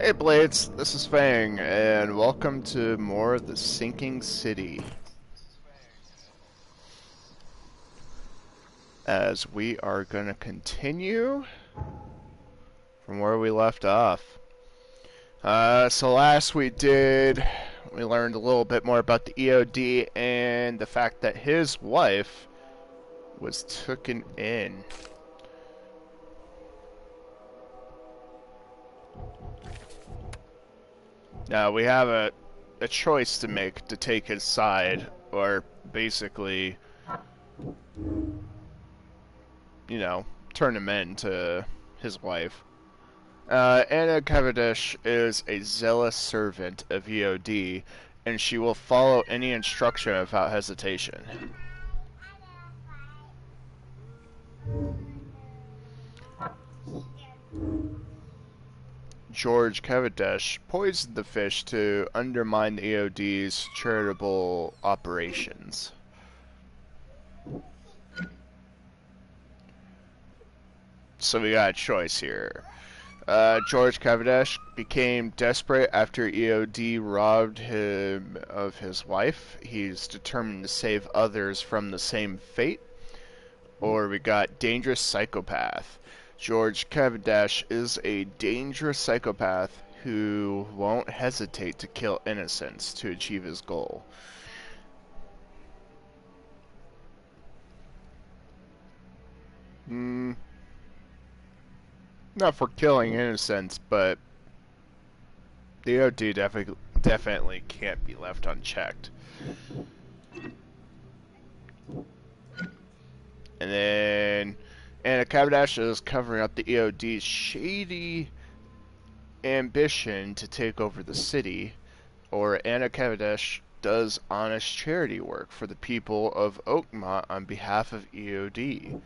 Hey Blades, this is Fang, and welcome to more of the Sinking City. As we are gonna continue from where we left off. So last we learned a little bit more about the EOD and the fact that his wife was taken in. Now we have a choice to make to take his side, or basically, you know, turn him in to his wife. Anna Cavendish is a zealous servant of EOD, and she will follow any instruction without hesitation. George Cavendish poisoned the fish to undermine the EOD's charitable operations. So we got a choice here. George Cavendish became desperate after EOD robbed him of his wife. He's determined to save others from the same fate. Or we got dangerous psychopath. George Cavendish is a dangerous psychopath who won't hesitate to kill innocents to achieve his goal. Not for killing innocents, but the OD definitely can't be left unchecked. And then Anna Cavendish is covering up the EOD's shady ambition to take over the city, or Anna Cavendish does honest charity work for the people of Oakmont on behalf of EOD.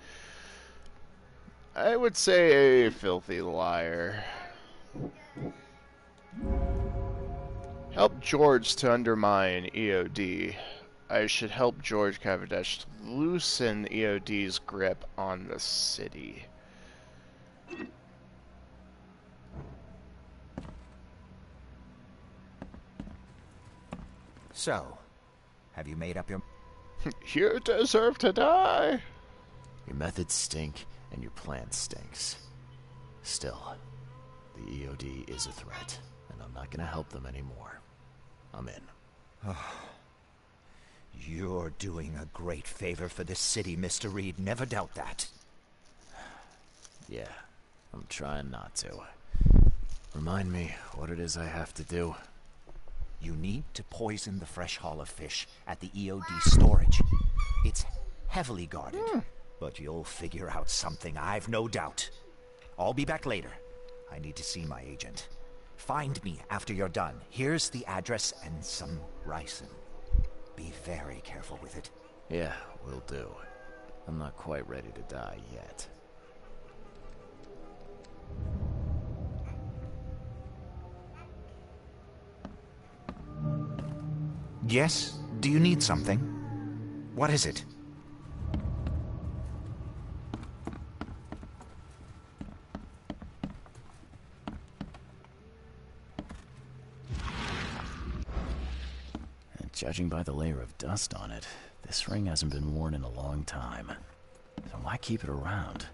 I would say a filthy liar. Help George to undermine EOD. I should help George Cavendish to loosen EOD's grip on the city. So, have you made up your... You deserve to die. Your methods stink, and your plan stinks. Still, the EOD is a threat, and I'm not gonna help them anymore. I'm in. You're doing a great favor for this city, Mr. Reed. Never doubt that. Yeah, I'm trying not to. Remind me what it is I have to do. You need to poison the fresh haul of fish at the EOD storage. It's heavily guarded, but you'll figure out something, I've no doubt. I'll be back later. I need to see my agent. Find me after you're done. Here's the address and some ricin. Be very careful with it. Yeah, will do. I'm not quite ready to die yet. Yes? Do you need something? What is it? Judging by the layer of dust on it, this ring hasn't been worn in a long time. So why keep it around?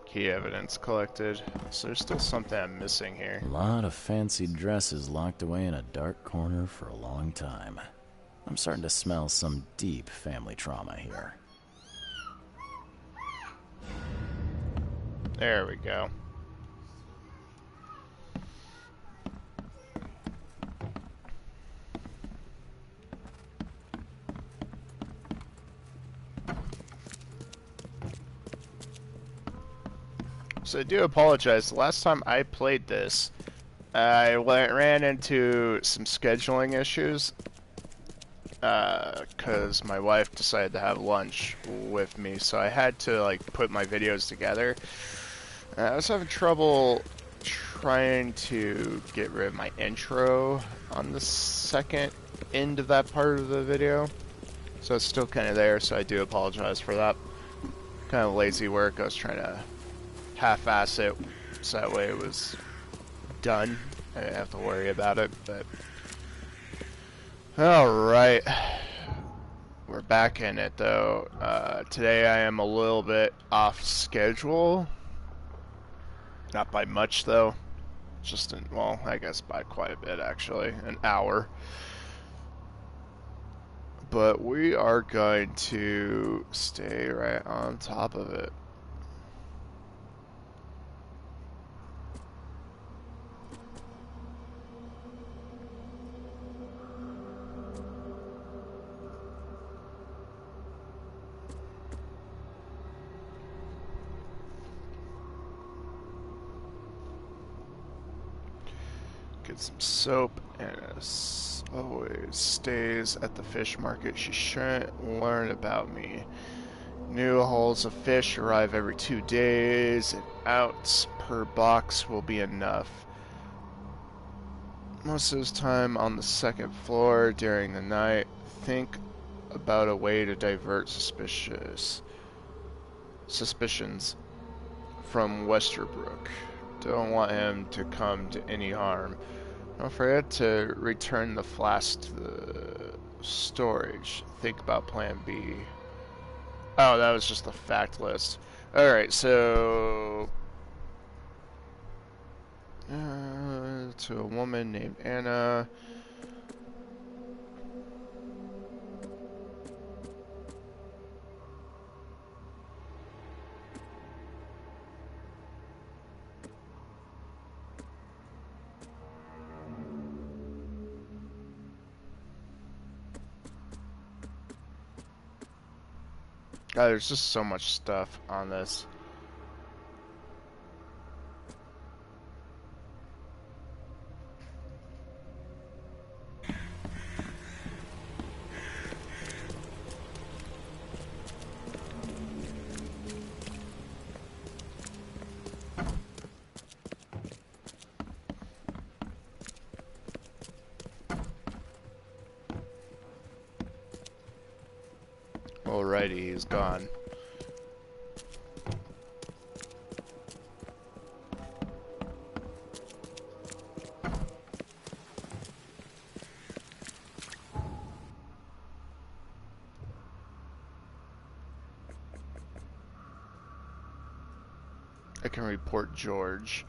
Key evidence collected. So there's still something I'm missing here. A lot of fancy dresses locked away in a dark corner for a long time. I'm starting to smell some deep family trauma here. There we go. So I do apologize. The last time I played this, I ran into some scheduling issues because my wife decided to have lunch with me, so I had to like put my videos together. I was having trouble trying to get rid of my intro on the second end of that part of the video. So it's still kind of there, so I do apologize for that. Kind of lazy work. I was trying to half-ass it so that way it was done. I didn't have to worry about it, but... Alright. We're back in it, though. Today I am a little bit off schedule. Not by much, though. Just, well, I guess by quite a bit, actually. An hour. But we are going to stay right on top of it. Get some soap, and as always stays at the fish market. She shouldn't learn about me. New hauls of fish arrive every 2 days. An ounce per box will be enough. Most of his time on the second floor during the night. Think about a way to divert suspicions from Westerbrook. Don't want him to come to any harm. Don't forget to return the flask to the storage. Think about plan B. Oh, that was just the fact list. Alright, so... to a woman named Anna. God, there's just so much stuff on this. Alrighty, he's gone. I can report George.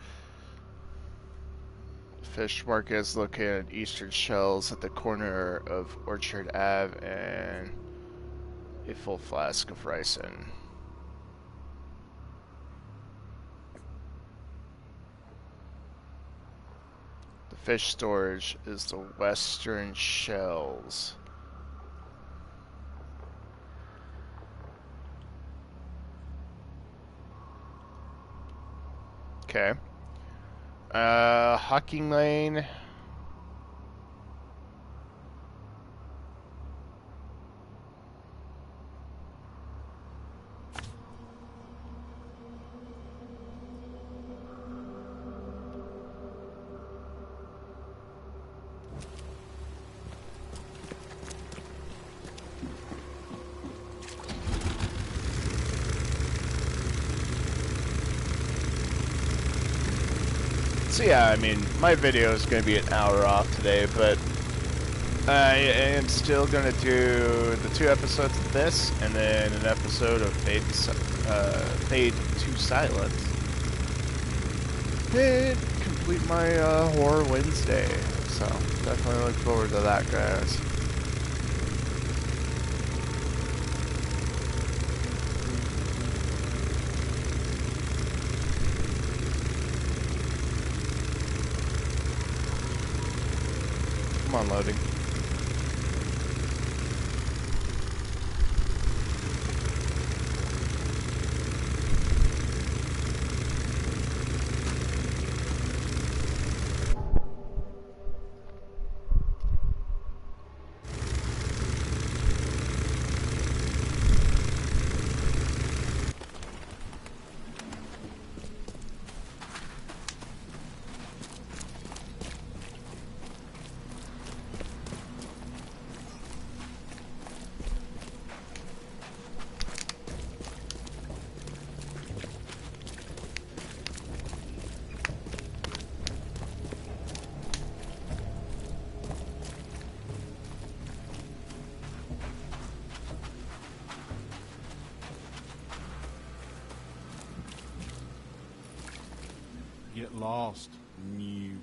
Fish market is located at Eastern Shells at the corner of Orchard Ave and a full flask of ricin. The fish storage is the Western Shells. Okay. Hocking Lane. So yeah, I mean, my video is going to be an hour off today, but I am still going to do the 2 episodes of this, and then an episode of Fade to Silence. And complete my Horror Wednesday, so definitely look forward to that, guys. Come on, loading. Get lost, newcomer.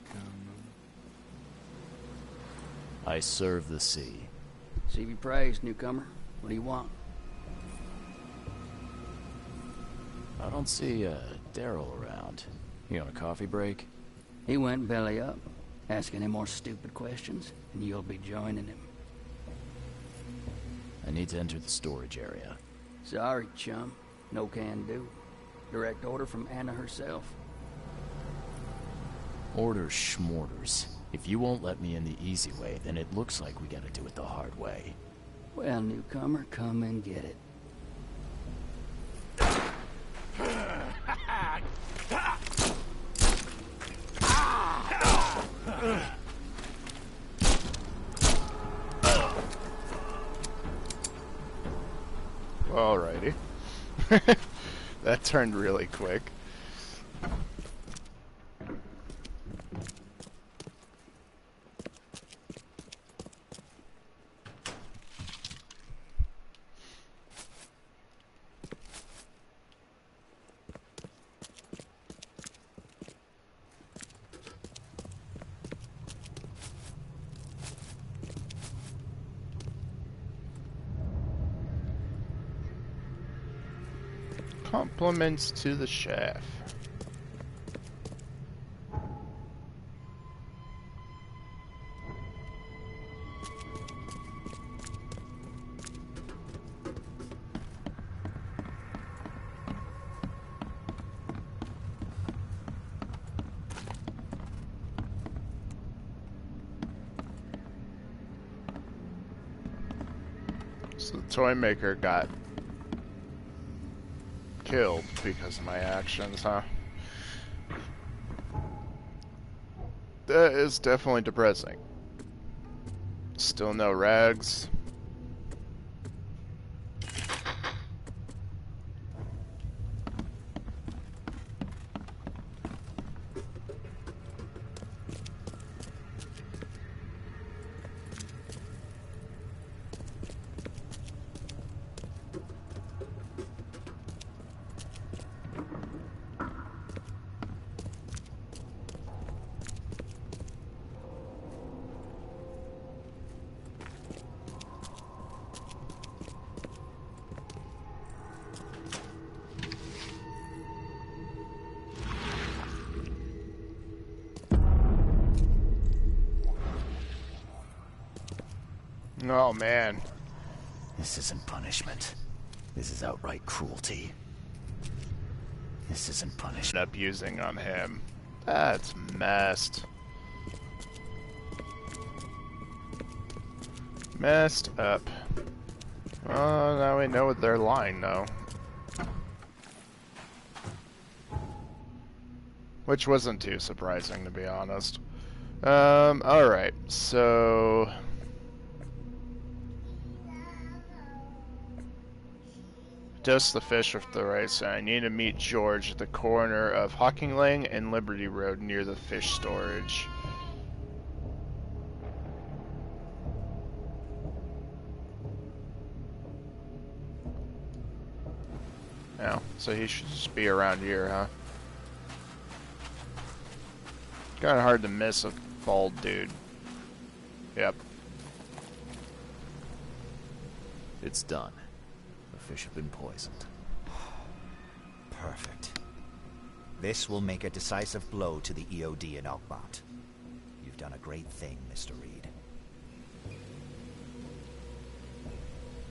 I serve the sea. See be praised, newcomer. What do you want? I don't see Daryl around. He on a coffee break? He went belly up. Ask any more stupid questions, and you'll be joining him. I need to enter the storage area. Sorry, chum. No can do. Direct order from Anna herself. Order schmorders. If you won't let me in the easy way, then it looks like we gotta do it the hard way. Well, newcomer, come and get it. Alrighty. That turned really quick. Compliments to the chef. So the toy maker got killed because of my actions, huh? That is definitely depressing. Still no rags. Oh man. This isn't punishment. This is outright cruelty. This isn't punishment. Abusing on him. That's messed. Messed up. Well, now we know what they're lying though. Which wasn't too surprising, to be honest. Alright, so... Dose the fish with the rice. I need to meet George at the corner of Hawking Lane and Liberty Road near the fish storage. Oh, so he should just be around here, huh? Kinda hard to miss a bald dude. Yep. It's done. The fish have been poisoned. Perfect. This will make a decisive blow to the EOD in Oakmont. You've done a great thing, Mr. Reed.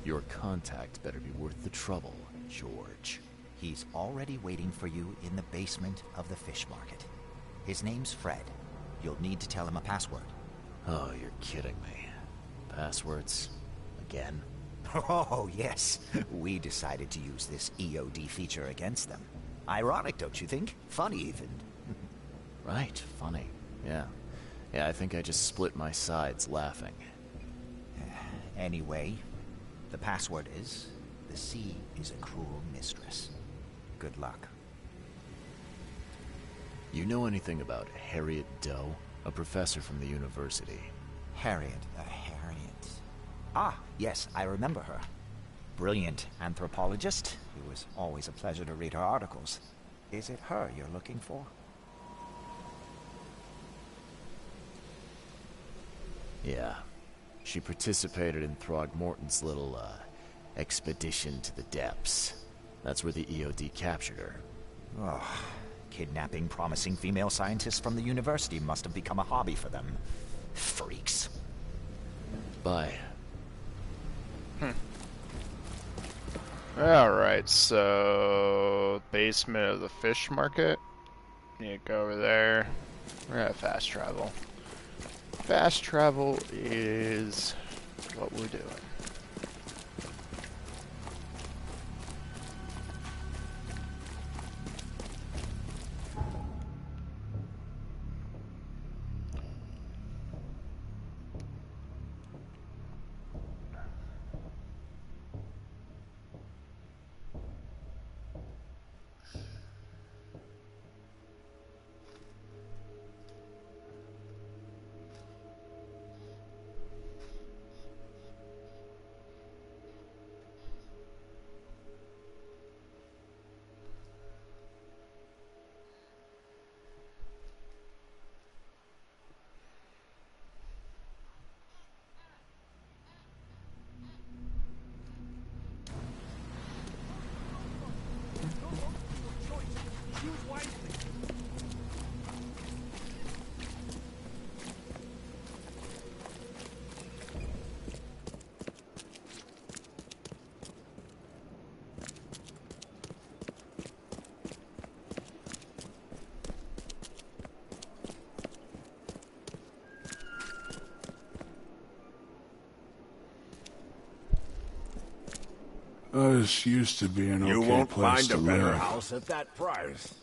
Your contact better be worth the trouble, George. He's already waiting for you in the basement of the fish market. His name's Fred. You'll need to tell him a password. Oh, you're kidding me. Passwords? Again? Oh, yes. We decided to use this EOD feature against them. Ironic, don't you think? Funny, even. Right, funny. Yeah. Yeah, I think I just split my sides laughing. Anyway, the password is, the sea is a cruel mistress. Good luck. You know anything about Harriet Doe? A professor from the university. Harriet. Ah, yes, I remember her. Brilliant anthropologist. It was always a pleasure to read her articles. Is it her you're looking for? Yeah. She participated in Throgmorton's little, expedition to the depths. That's where the EOD captured her. Oh, kidnapping promising female scientists from the university must have become a hobby for them. Freaks. Bye. Alright, so... basement of the fish market. You go over there. We're gonna fast travel. Fast travel is what we're doing. This used to be an okay You won't place find to a better live. house at that price.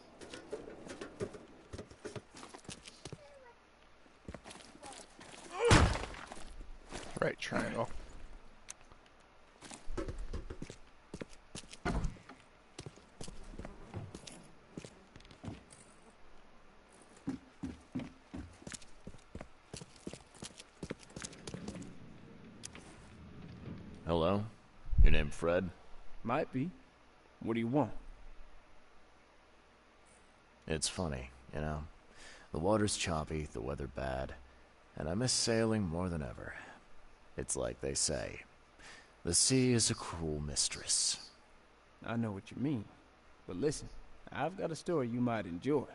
Right triangle. Hello? Your name Fred? Might be. What do you want? It's funny, you know. The water's choppy, the weather bad, and I miss sailing more than ever. It's like they say, the sea is a cruel mistress. I know what you mean. But listen, I've got a story you might enjoy.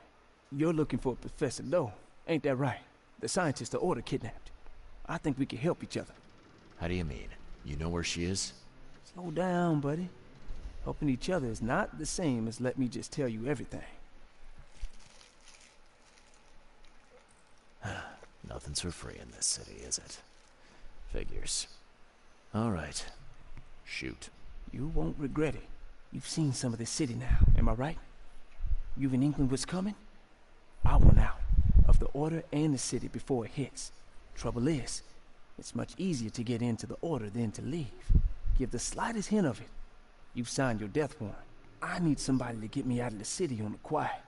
You're looking for Professor Lowe, ain't that right? The scientist the Order kidnapped. I think we can help each other. How do you mean? You know where she is? Slow down, buddy. Helping each other is not the same as let me just tell you everything. Nothing's for free in this city, is it? Figures. Alright. Shoot. You won't regret it. You've seen some of this city now, am I right? You've in England what's coming? I want out of the Order and the city before it hits. Trouble is, it's much easier to get into the Order than to leave. Give the slightest hint of it. You've signed your death warrant. I need somebody to get me out of the city on the quiet.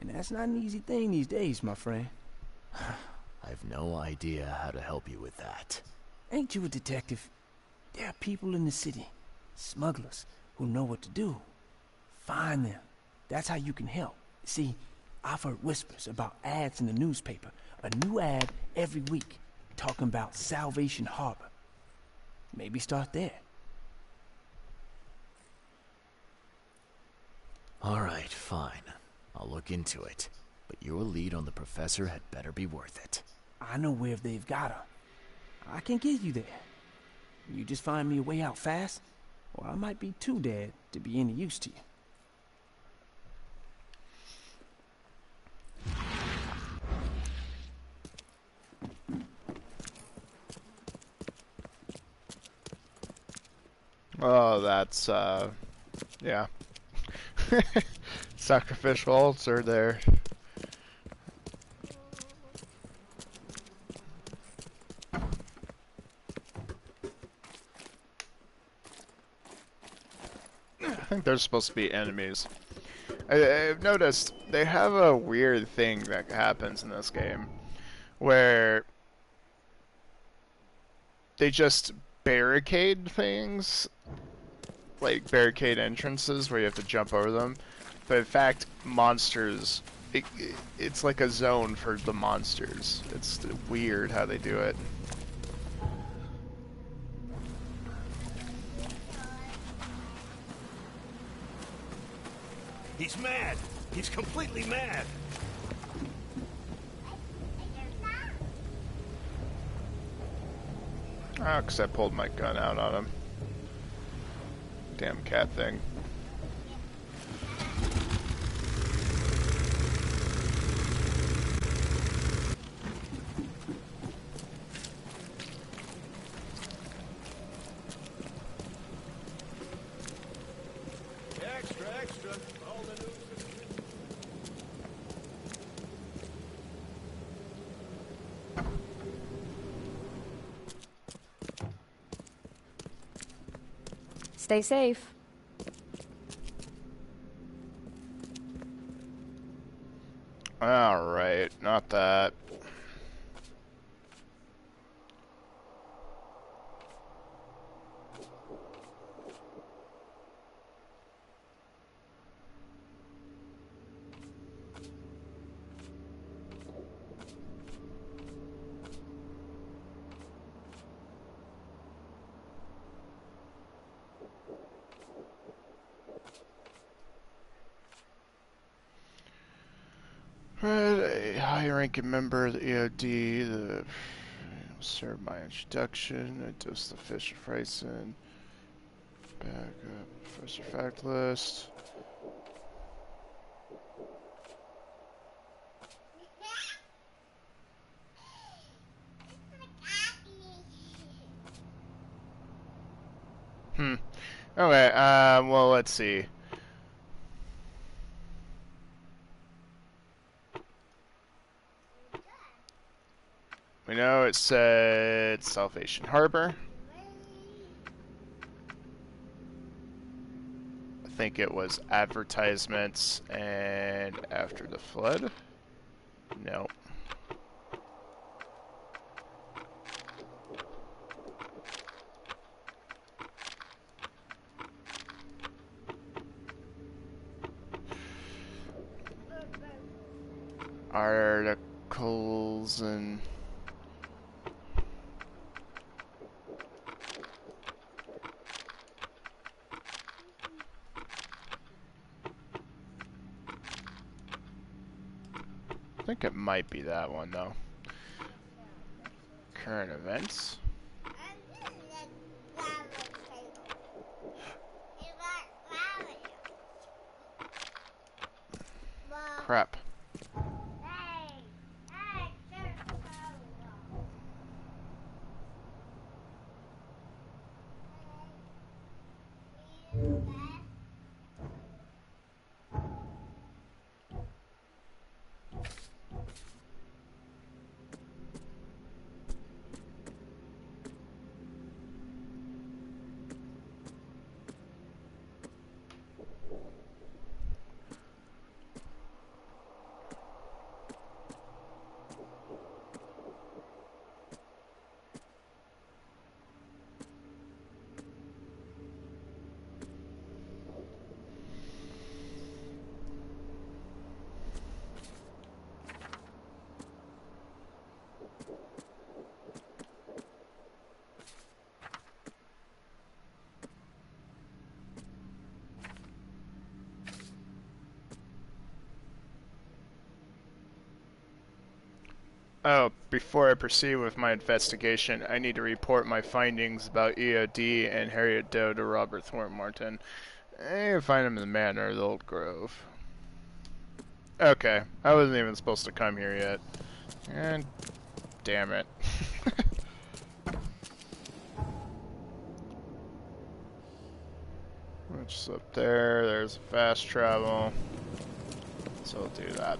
And that's not an easy thing these days, my friend. I've no idea how to help you with that. Ain't you a detective? There are people in the city, smugglers, who know what to do. Find them. That's how you can help. See, I've heard whispers about ads in the newspaper. A new ad every week, talking about Salvation Harbor. Maybe start there. Alright, fine. I'll look into it. But your lead on the professor had better be worth it. I know where they've got her. I can get you there. You just find me a way out fast, or I might be too dead to be any use to you. Oh, that's, yeah. Sacrificial altar there. I think they're supposed to be enemies. I've noticed they have a weird thing that happens in this game where they just barricade things, like barricade entrances where you have to jump over them, but in fact monsters it, it's like a zone for the monsters. It's weird how they do it. He's mad. He's completely mad. Oh, because I pulled my gun out on him. Damn cat thing. Extra, extra. All the news. Stay safe. Alright, not that. A high-ranking member of the EOD, the serve my introduction, I dose the fish of Freisen, back up, Professor Fact List. Okay, well, let's see. We know it said Salvation Harbor. I think it was advertisements and after the flood. No. Articles and I think it might be that one though. Current events. Crap. Oh, before I proceed with my investigation, I need to report my findings about EOD and Harriet Doe to Robert Thornton. I find him in the manor of the Old Grove. Okay, I wasn't even supposed to come here yet. And damn it. Which is up there, there's fast travel. So I'll do that.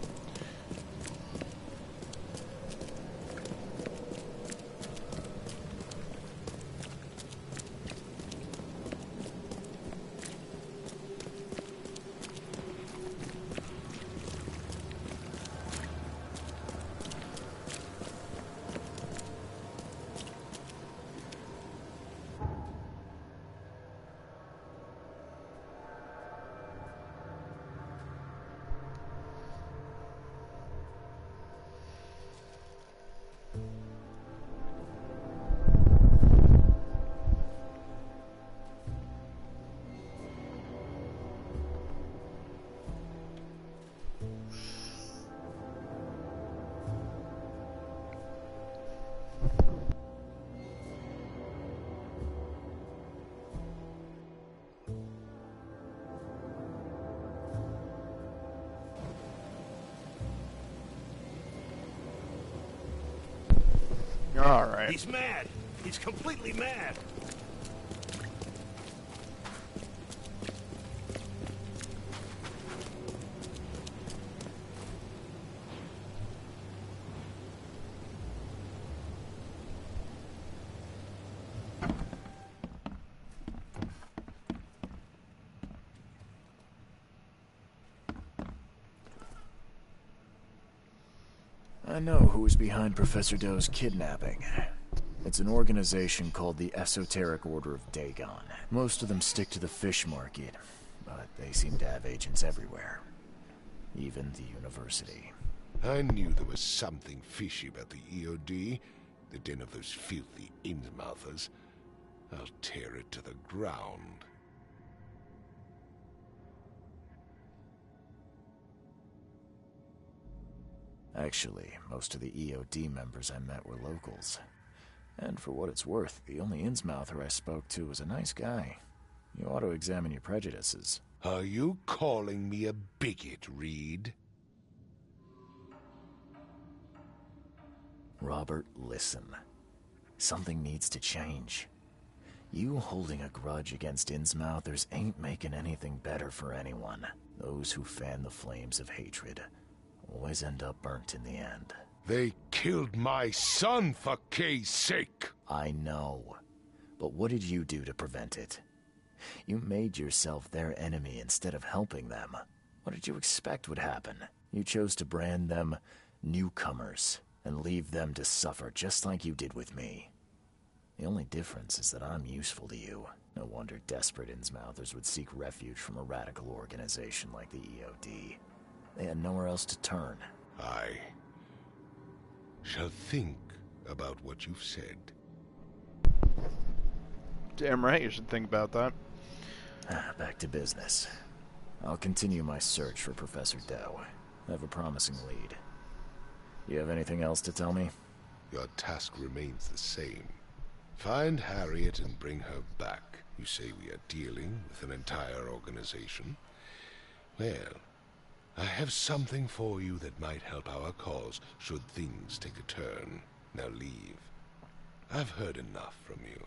All right. He's mad. He's completely mad. I know who's behind Professor Doe's kidnapping. It's an organization called the Esoteric Order of Dagon. Most of them stick to the fish market, but they seem to have agents everywhere. Even the university. I knew there was something fishy about the EOD, the den of those filthy Innsmouthers. I'll tear it to the ground. Actually, most of the EOD members I met were locals. And for what it's worth, the only Innsmouther I spoke to was a nice guy. You ought to examine your prejudices. Are you calling me a bigot, Reed? Robert, listen. Something needs to change. You holding a grudge against Innsmouthers ain't making anything better for anyone. Those who fan the flames of hatred always end up burnt in the end. They killed my son, for Kay's sake! I know. But what did you do to prevent it? You made yourself their enemy instead of helping them. What did you expect would happen? You chose to brand them newcomers and leave them to suffer just like you did with me. The only difference is that I'm useful to you. No wonder desperate Innsmouthers would seek refuge from a radical organization like the EOD. They had nowhere else to turn. I shall think about what you've said. Damn right you should think about that. Back to business. I'll continue my search for Professor Doe. I have a promising lead. You have anything else to tell me? Your task remains the same. Find Harriet and bring her back. You say we are dealing with an entire organization? Well, I have something for you that might help our cause should things take a turn. Now leave. I've heard enough from you.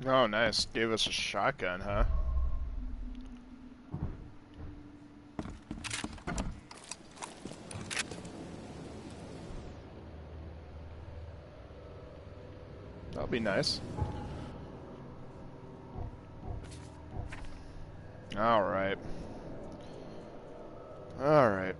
Oh, nice. Gave us a shotgun, huh? That'll be nice. Alright. Alright.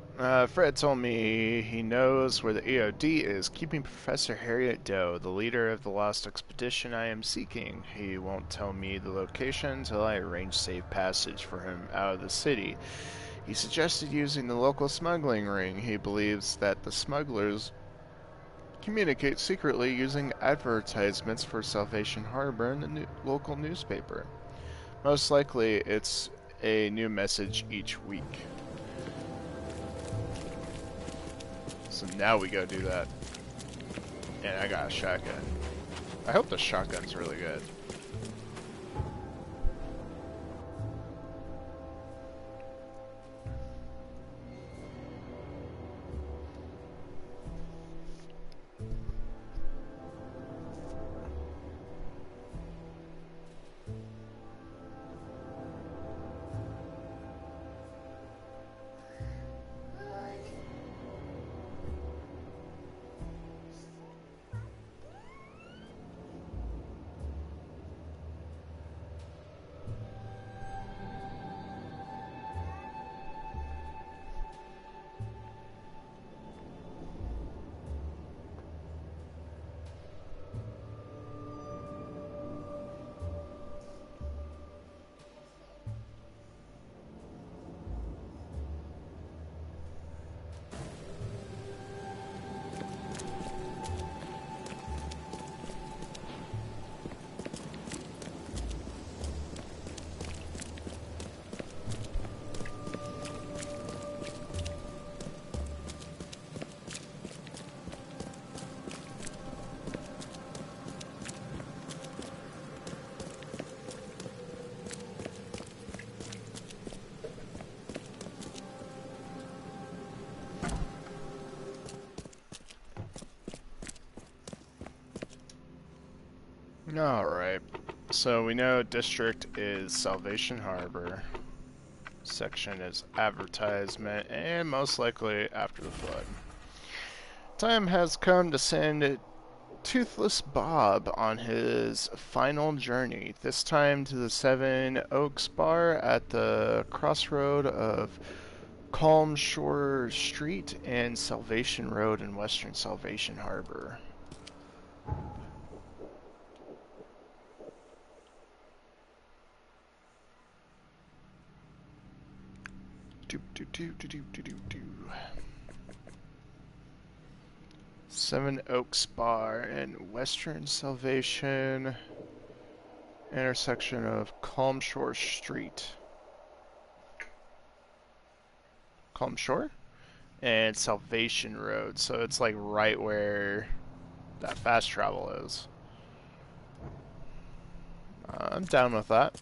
Fred told me he knows where the EOD is keeping Professor Harriet Doe, the leader of the lost expedition I am seeking. He won't tell me the location until I arrange safe passage for him out of the city. He suggested using the local smuggling ring. He believes that the smugglers communicate secretly using advertisements for Salvation Harbor in the local newspaper. Most likely, it's a new message each week. So now we go do that. And I got a shotgun. I hope the shotgun's really good. Alright. So we know district is Salvation Harbor. Section is advertisement, and most likely after the flood. Time has come to send Toothless Bob on his final journey, this time to the Seven Oaks Bar at the crossroad of Calm Shore Street and Salvation Road in Western Salvation Harbor. Seven Oaks Bar in Western Salvation, intersection of Calm Shore Street. Calm Shore? And Salvation Road, so it's like right where that fast travel is. I'm down with that.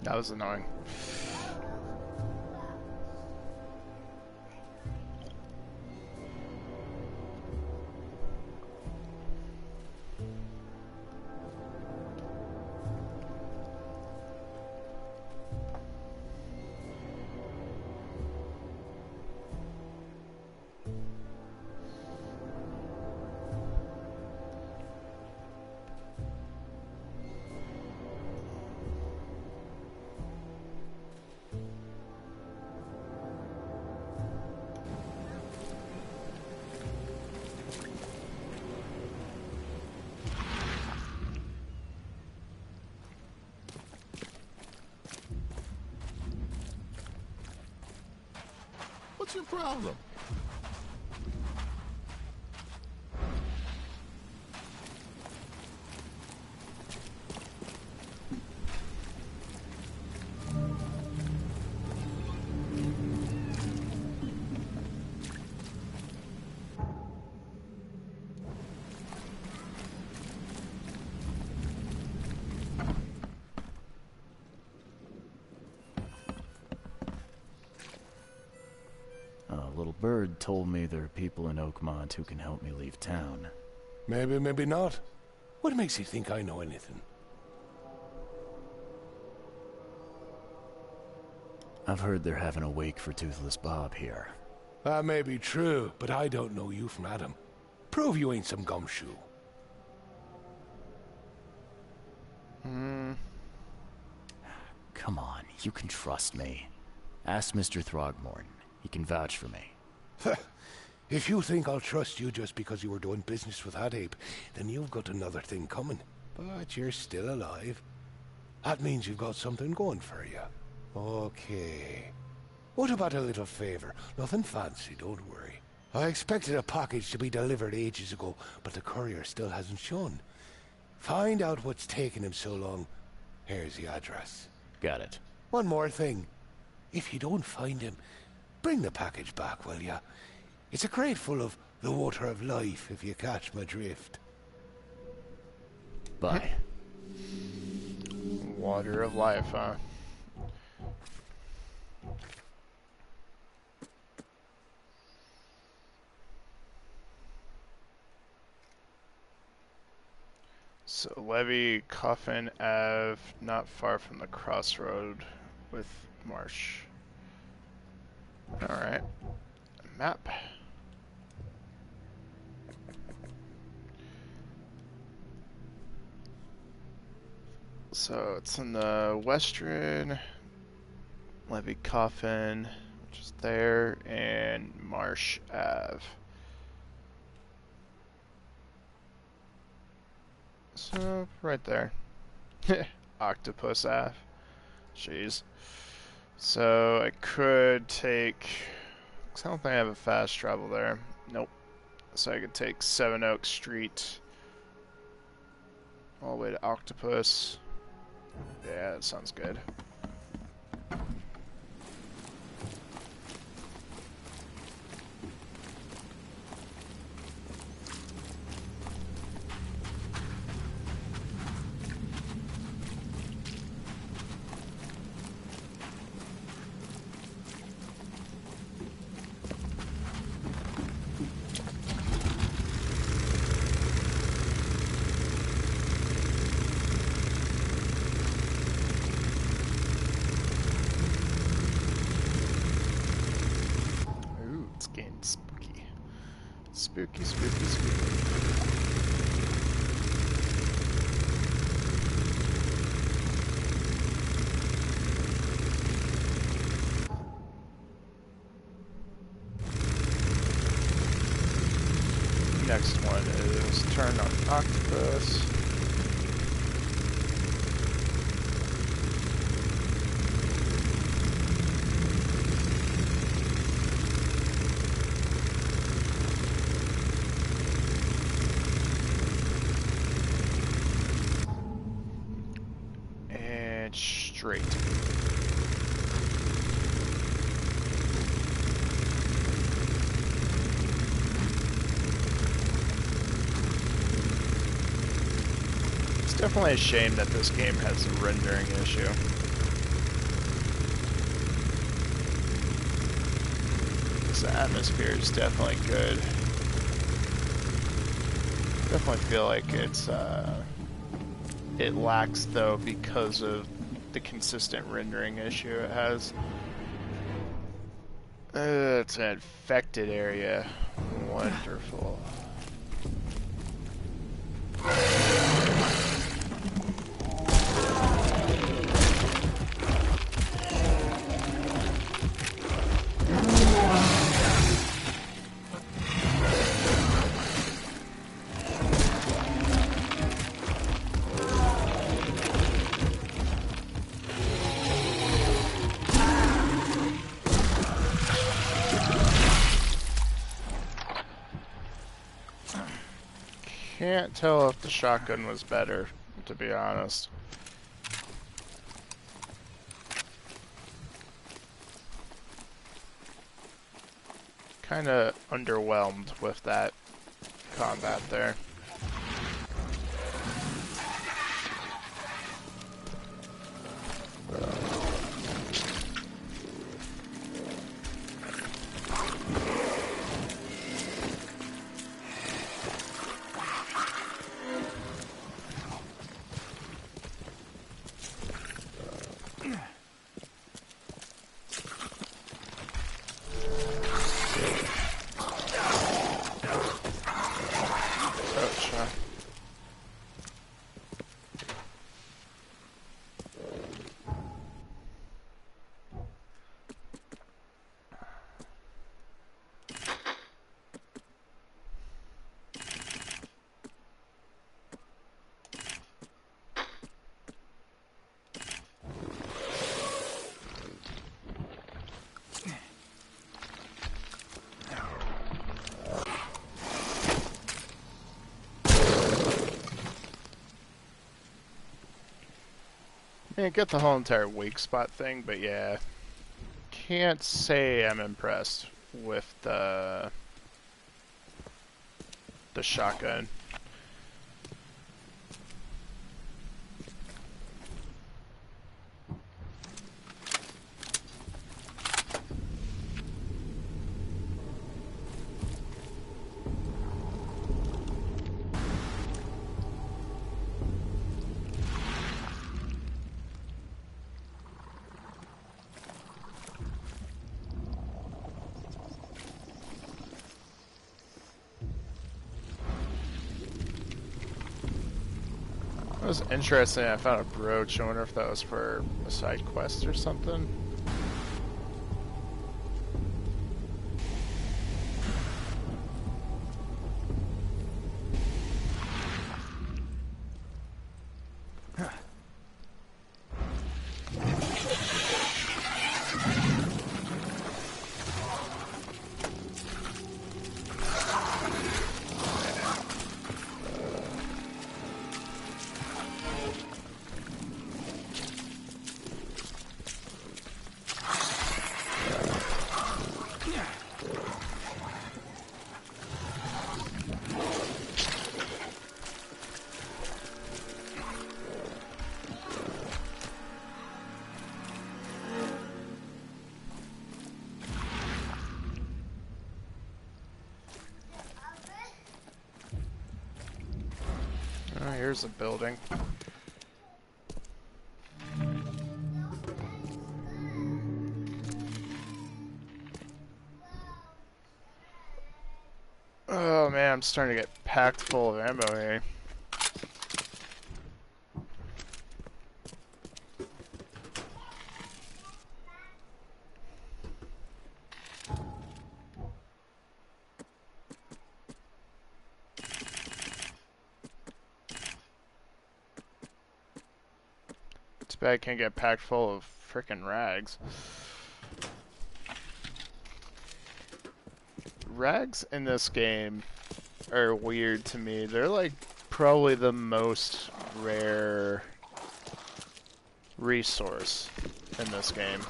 That was annoying. What's your problem? A little bird told me there are people in Oakmont who can help me leave town. Maybe, maybe not. What makes you think I know anything? I've heard they're having a wake for Toothless Bob here. That may be true, but I don't know you from Adam. Prove you ain't some gumshoe. Come on, you can trust me. Ask Mr. Throgmorton. He can vouch for me. If you think I'll trust you just because you were doing business with that ape, then you've got another thing coming. But you're still alive. That means you've got something going for you. Okay. What about a little favor? Nothing fancy, don't worry. I expected a package to be delivered ages ago, but the courier still hasn't shown. Find out what's taking him so long. Here's the address. Got it. One more thing. If you don't find him, bring the package back, will ya? It's a crate full of the water of life, if you catch my drift. Bye. Water of life, huh? So Levy, Coffin Ave, not far from the crossroad with Marsh. Alright. Map. So it's in the western, Levy Coffin, which is there, and Marsh Ave. So, right there. Octopus Ave. Jeez. So, I could take... I don't think I have a fast travel there. Nope. So I could take Seven Oak Street all the way to Octopus. Yeah, that sounds good. Ooh, it's getting spooky. Spooky, spooky, spooky. Next one is turn on Octopus. And straight. It's definitely a shame that this game has a rendering issue. The atmosphere is definitely good. Definitely feel like it lacks though because of the consistent rendering issue it has. It's an infected area. Wonderful. Can't tell if the shotgun was better, to be honest. Kinda underwhelmed with that combat there. Yeah, get the whole entire weak spot thing, but yeah, can't say I'm impressed with the shotgun. It was interesting, I found a brooch. I wonder if that was for a side quest or something. Here's a building. Oh man, I'm starting to get packed full of ammo here. Too bad I can't get packed full of frickin' rags. Rags in this game are weird to me. They're like probably the most rare resource in this game.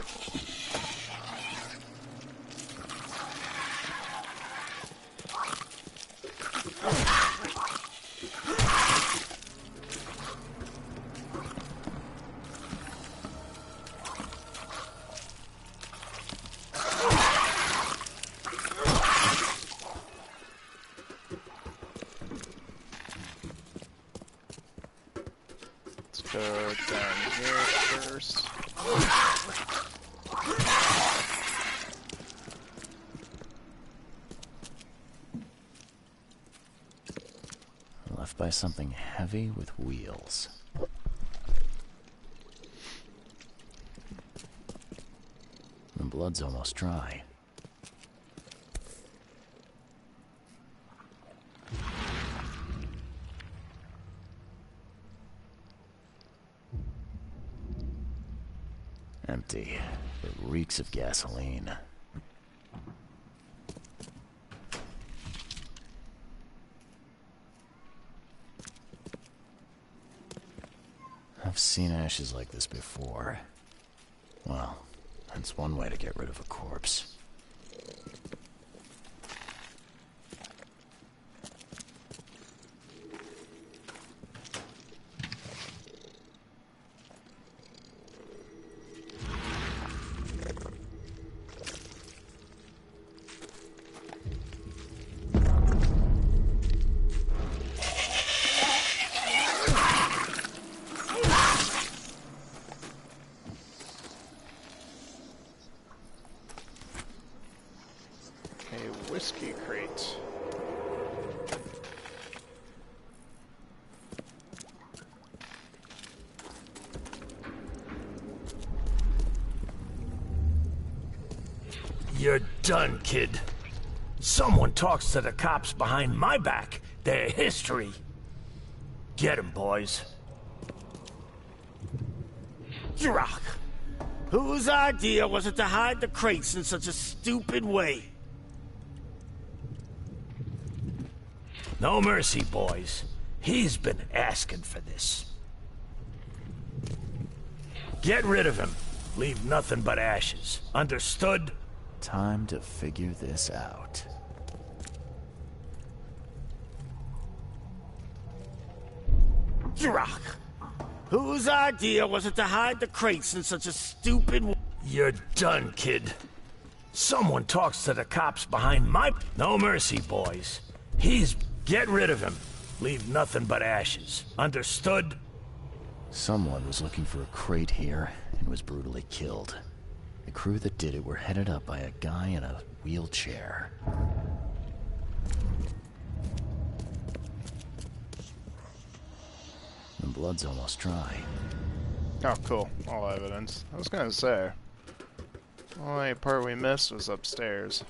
Go down here first. Left by something heavy with wheels. The blood's almost dry. Empty. It reeks of gasoline. I've seen ashes like this before. Well, that's one way to get rid of a corpse. Whiskey crate. You're done, kid. Someone talks to the cops behind my back. Their history. Get 'em, boys. Drock. Whose idea was it to hide the crates in such a stupid way? No mercy, boys. He's been asking for this. Get rid of him. Leave nothing but ashes. Understood? Time to figure this out. Drock. Whose idea was it to hide the crates in such a stupid way? You're done, kid. Someone talks to the cops behind my... No mercy, boys. He's... Get rid of him. Leave nothing but ashes. Understood? Someone was looking for a crate here and was brutally killed. The crew that did it were headed up by a guy in a wheelchair. The blood's almost dry. Oh, cool. All evidence. I was gonna say. The only part we missed was upstairs.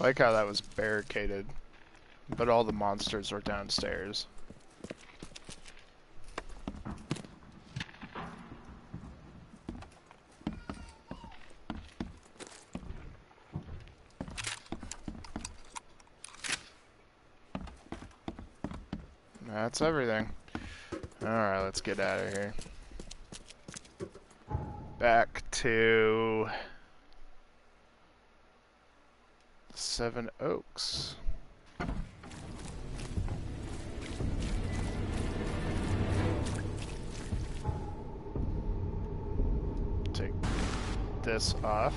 I like how that was barricaded, but all the monsters were downstairs. That's everything. Alright, let's get out of here. Back to... Seven Oaks. this off.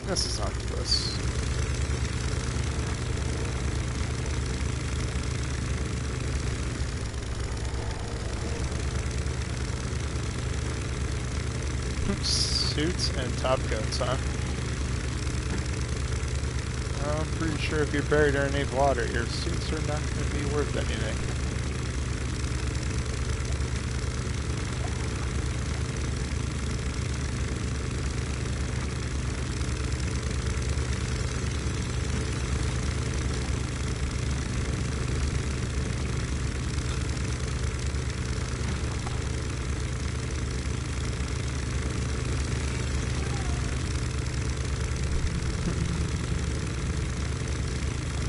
This is octopus. Suits and top coats, huh? I'm pretty sure if you're buried underneath water, your suits are not going to be worth anything.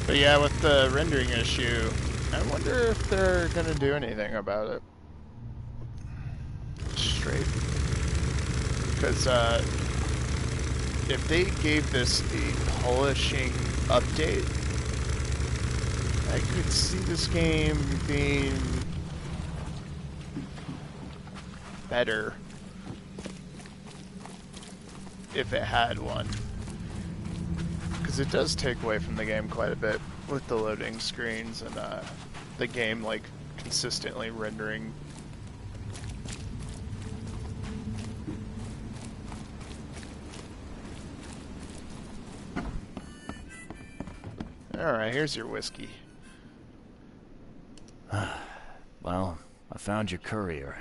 But yeah, with the rendering issue, I wonder if they're gonna do anything about it. Straight. Because if they gave this a polishing update, I could see this game being better if it had one. Because it does take away from the game quite a bit with the loading screens and the game like consistently rendering. Alright, here's your whiskey. Well, I found your courier.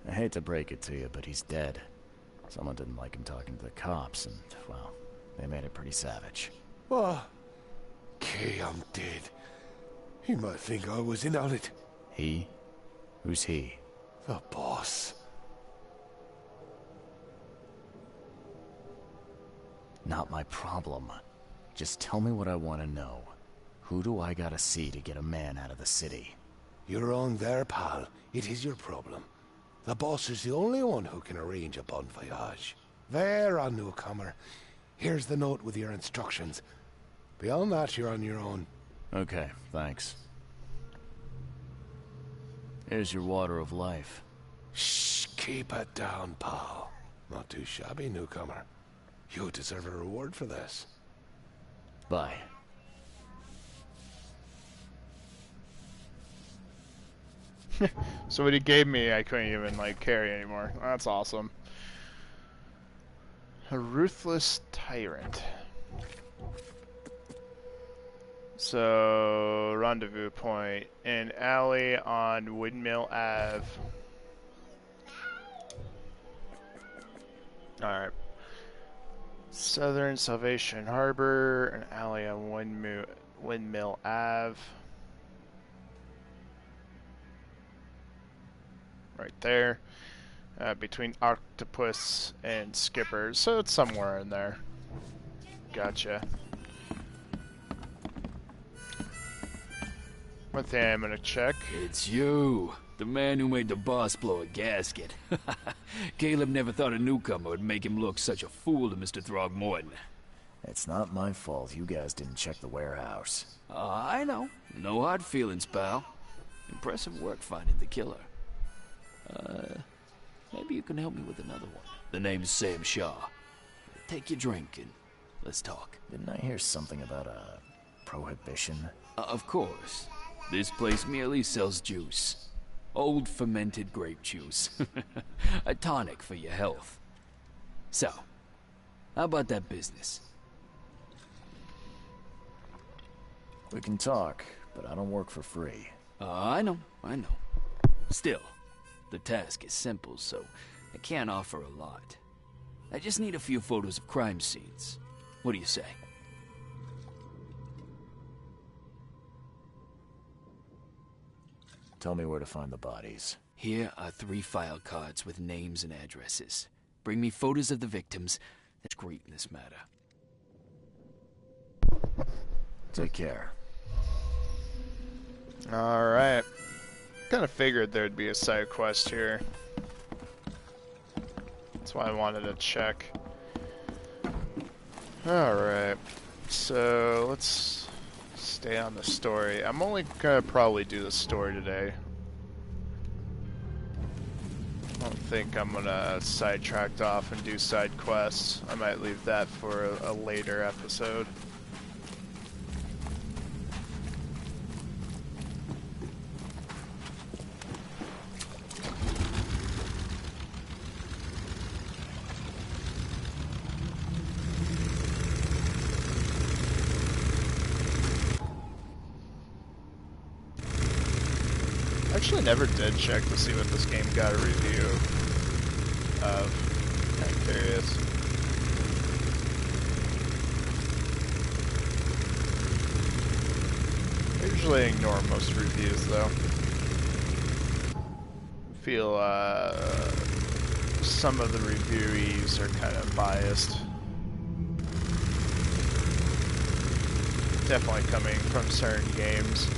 I hate to break it to you, but he's dead. Someone didn't like him talking to the cops, and, well, they made it pretty savage. What? Okay, I'm dead. He might think I was in on it. He? Who's he? The boss. Not my problem. Just tell me what I want to know. Who do I gotta see to get a man out of the city? You're wrong there, pal. It is your problem. The boss is the only one who can arrange a bon voyage. There, on newcomer. Here's the note with your instructions. Beyond that, you're on your own. Okay, thanks. Here's your water of life. Shh, keep it down, pal. Not too shabby, newcomer. You deserve a reward for this. Bye. So what he gave me, I couldn't even like carry anymore. That's awesome. A ruthless tyrant. So rendezvous point, an alley on Windmill Ave. All right. Southern Salvation Harbor, an alley on Windmill Ave. Right there, between Octopus and Skippers, so it's somewhere in there. Gotcha. One thing I'm gonna check. It's you, the man who made the boss blow a gasket. Caleb never thought a newcomer would make him look such a fool to Mr. Throgmorton. It's not my fault you guys didn't check the warehouse. I know. No hard feelings, pal. Impressive work finding the killer. Maybe you can help me with another one. The name's Sam Shaw. Take your drink and let's talk. Didn't I hear something about a prohibition? Of course. This place merely sells juice. Old fermented grape juice. A tonic for your health. So, how about that business? We can talk, but I don't work for free. I know. Still, the task is simple, so I can't offer a lot. I just need a few photos of crime scenes. What do you say? Tell me where to find the bodies. Here are 3 file cards with names and addresses. Bring me photos of the victims. That's great in this matter. Take care. Alright. Kind of figured there'd be a side quest here. That's why I wanted to check. Alright. So, let's stay on the story. I'm only gonna probably do the story today. I don't think I'm gonna sidetrack off and do side quests. I might leave that for a later episode. Actually never did check to see what this game got a review of. Kinda curious. I usually ignore most reviews though. I feel some of the reviewees are kind of biased. Definitely coming from certain games.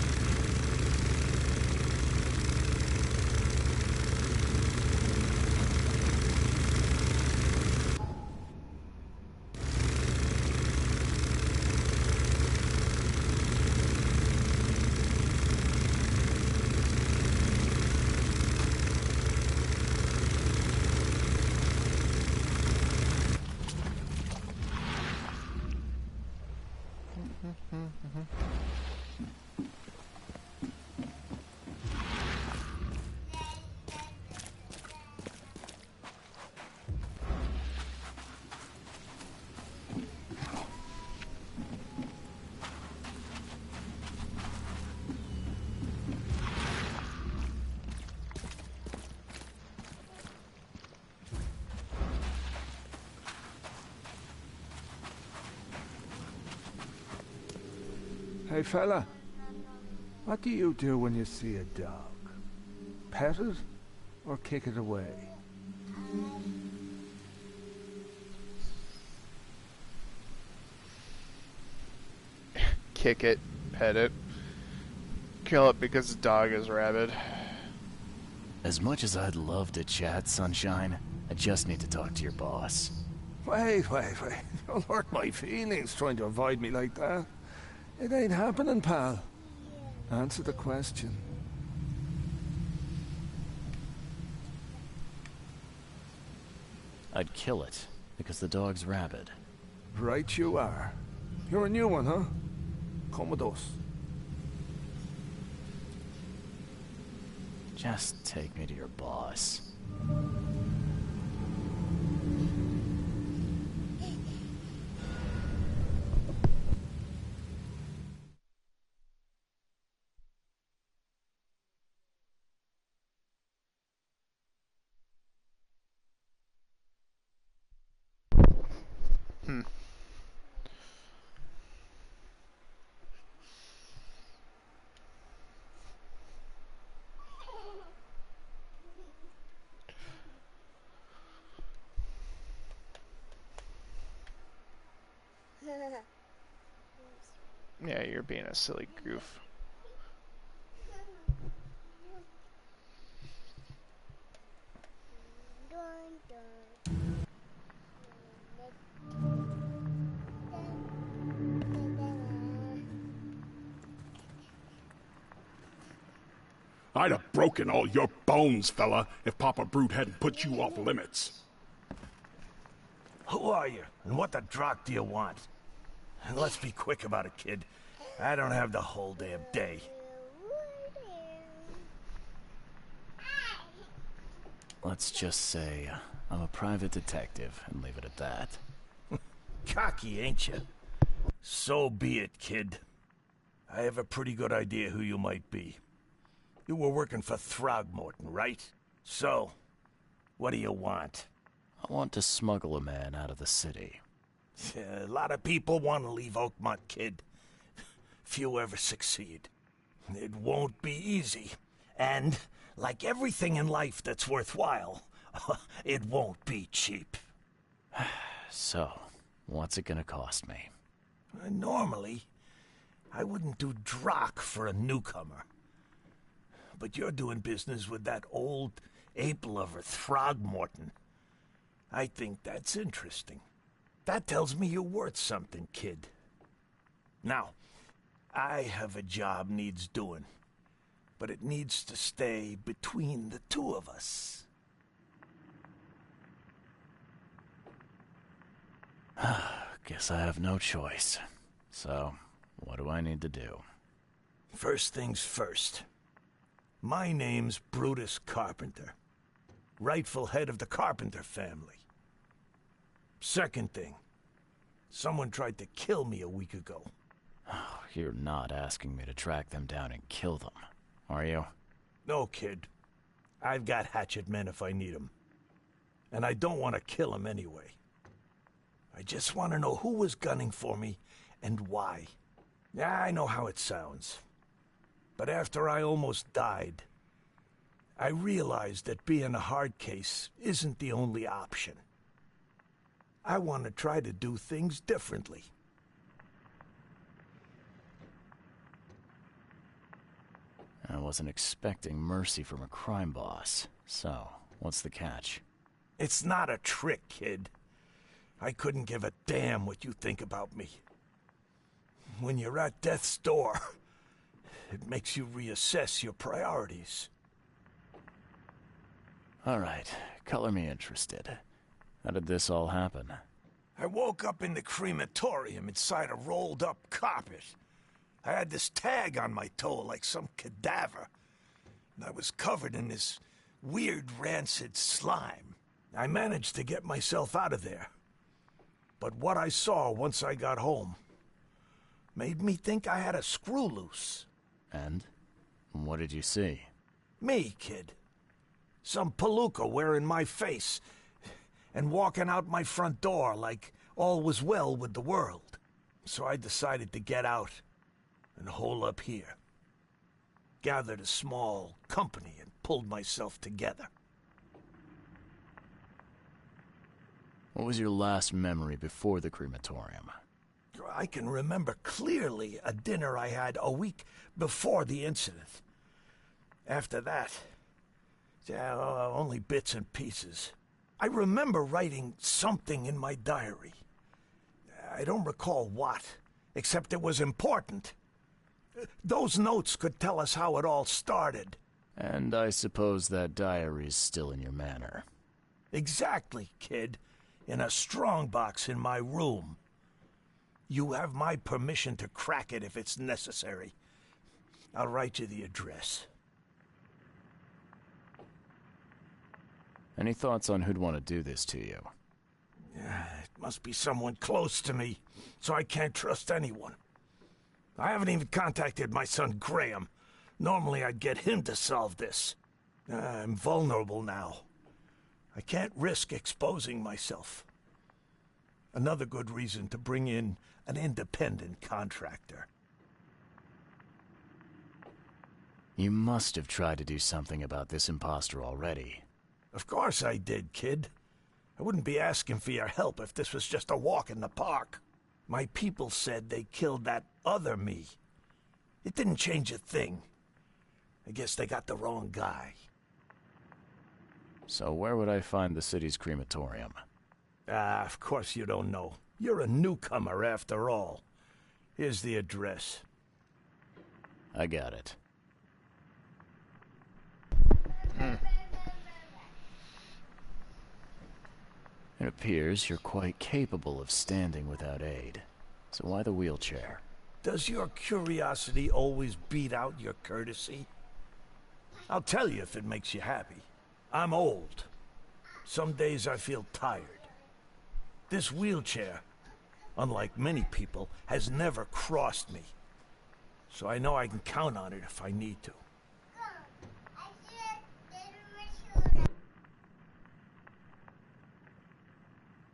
Hey, fella. What do you do when you see a dog? Pet it or kick it away? Kick it, pet it, kill it because the dog is rabid. As much as I'd love to chat, Sunshine, I just need to talk to your boss. Wait. Don't hurt my feelings trying to avoid me like that. It ain't happening, pal. Answer the question. I'd kill it, because the dog's rabid. Right you are. You're a new one, huh? Come with us. Just take me to your boss. Yeah, you're being a silly goof. I'd have broken all your bones, fella, if Papa Brute hadn't put you off limits. Who are you, and what the drock do you want? And let's be quick about it, kid. I don't have the whole damn day. Let's just say I'm a private detective and leave it at that. Cocky, ain't you? So be it, kid. I have a pretty good idea who you might be. You were working for Throgmorton, right? So, what do you want? I want to smuggle a man out of the city. A lot of people want to leave Oakmont, kid. Few ever succeed. It won't be easy. And, like everything in life that's worthwhile, it won't be cheap. So, what's it gonna cost me? Normally, I wouldn't do drock for a newcomer. But you're doing business with that old ape-lover Throgmorton. I think that's interesting. That tells me you're worth something, kid. Now, I have a job needs doing, but it needs to stay between the two of us. Guess I have no choice. So, what do I need to do? First things first. My name's Brutus Carpenter, rightful head of the Carpenter family. Second thing, someone tried to kill me a week ago. Oh, you're not asking me to track them down and kill them, are you? No, kid. I've got hatchet men if I need them. And I don't want to kill them anyway. I just want to know who was gunning for me and why. Yeah, I know how it sounds. But after I almost died, I realized that being a hard case isn't the only option. I want to try to do things differently. I wasn't expecting mercy from a crime boss. So, what's the catch? It's not a trick, kid. I couldn't give a damn what you think about me. When you're at death's door, it makes you reassess your priorities. All right, color me interested. How did this all happen? I woke up in the crematorium inside a rolled-up carpet. I had this tag on my toe like some cadaver, and I was covered in this weird rancid slime. I managed to get myself out of there. But what I saw once I got home made me think I had a screw loose. And? What did you see? Me, kid. Some palooka wearing my face and walking out my front door like all was well with the world. So I decided to get out and hole up here. Gathered a small company and pulled myself together. What was your last memory before the crematorium? I can remember clearly a dinner I had a week before the incident. After that, only bits and pieces. I remember writing something in my diary. I don't recall what, except it was important. Those notes could tell us how it all started. And I suppose that diary's still in your manor. Exactly, kid. In a strongbox in my room. You have my permission to crack it if it's necessary. I'll write you the address. Any thoughts on who'd want to do this to you? It must be someone close to me, so I can't trust anyone. I haven't even contacted my son Graham. Normally I'd get him to solve this. I'm vulnerable now. I can't risk exposing myself. Another good reason to bring in an independent contractor. You must have tried to do something about this imposter already. Of course I did, kid. I wouldn't be asking for your help if this was just a walk in the park. My people said they killed that other me. It didn't change a thing. I guess they got the wrong guy. So where would I find the city's crematorium? Of course you don't know. You're a newcomer after all. Here's the address. I got it. It appears you're quite capable of standing without aid. So why the wheelchair? Does your curiosity always beat out your courtesy? I'll tell you if it makes you happy. I'm old. Some days I feel tired. This wheelchair, unlike many people, has never crossed me. so I know I can count on it if I need to.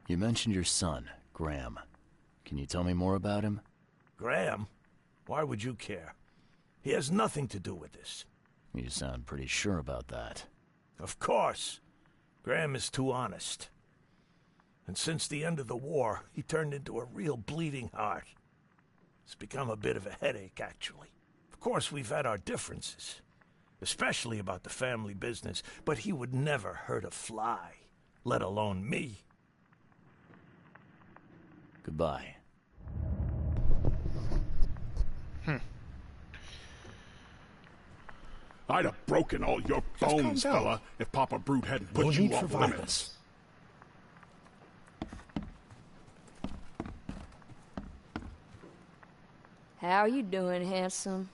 You mentioned your son, Graham. Can you tell me more about him? Graham? Why would you care? He has nothing to do with this. You sound pretty sure about that. Of course. Graham is too honest. And since the end of the war, he turned into a real bleeding heart. It's become a bit of a headache, actually. Of course, we've had our differences, especially about the family business, but he would never hurt a fly, let alone me. Goodbye. I'd have broken all your bones, fella, if Papa Brute hadn't put you off limits. How you doing, handsome?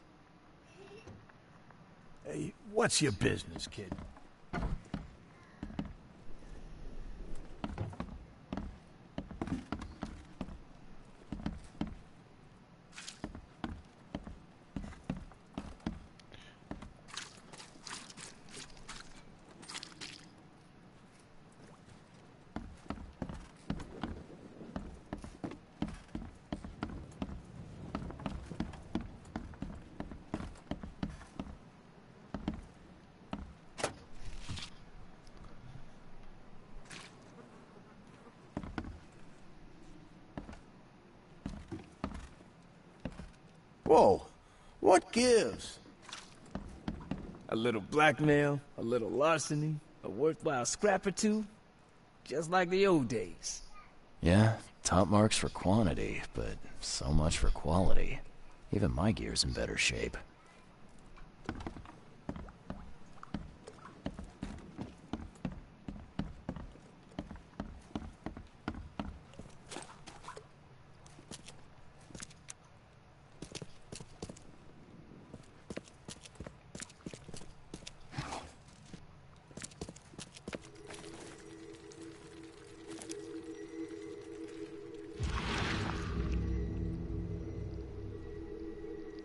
Hey, what's your business, kid? Whoa, what gives? A little blackmail, a little larceny, a worthwhile scrap or two. Just like the old days. Yeah, top marks for quantity, but so much for quality. Even my gear's in better shape.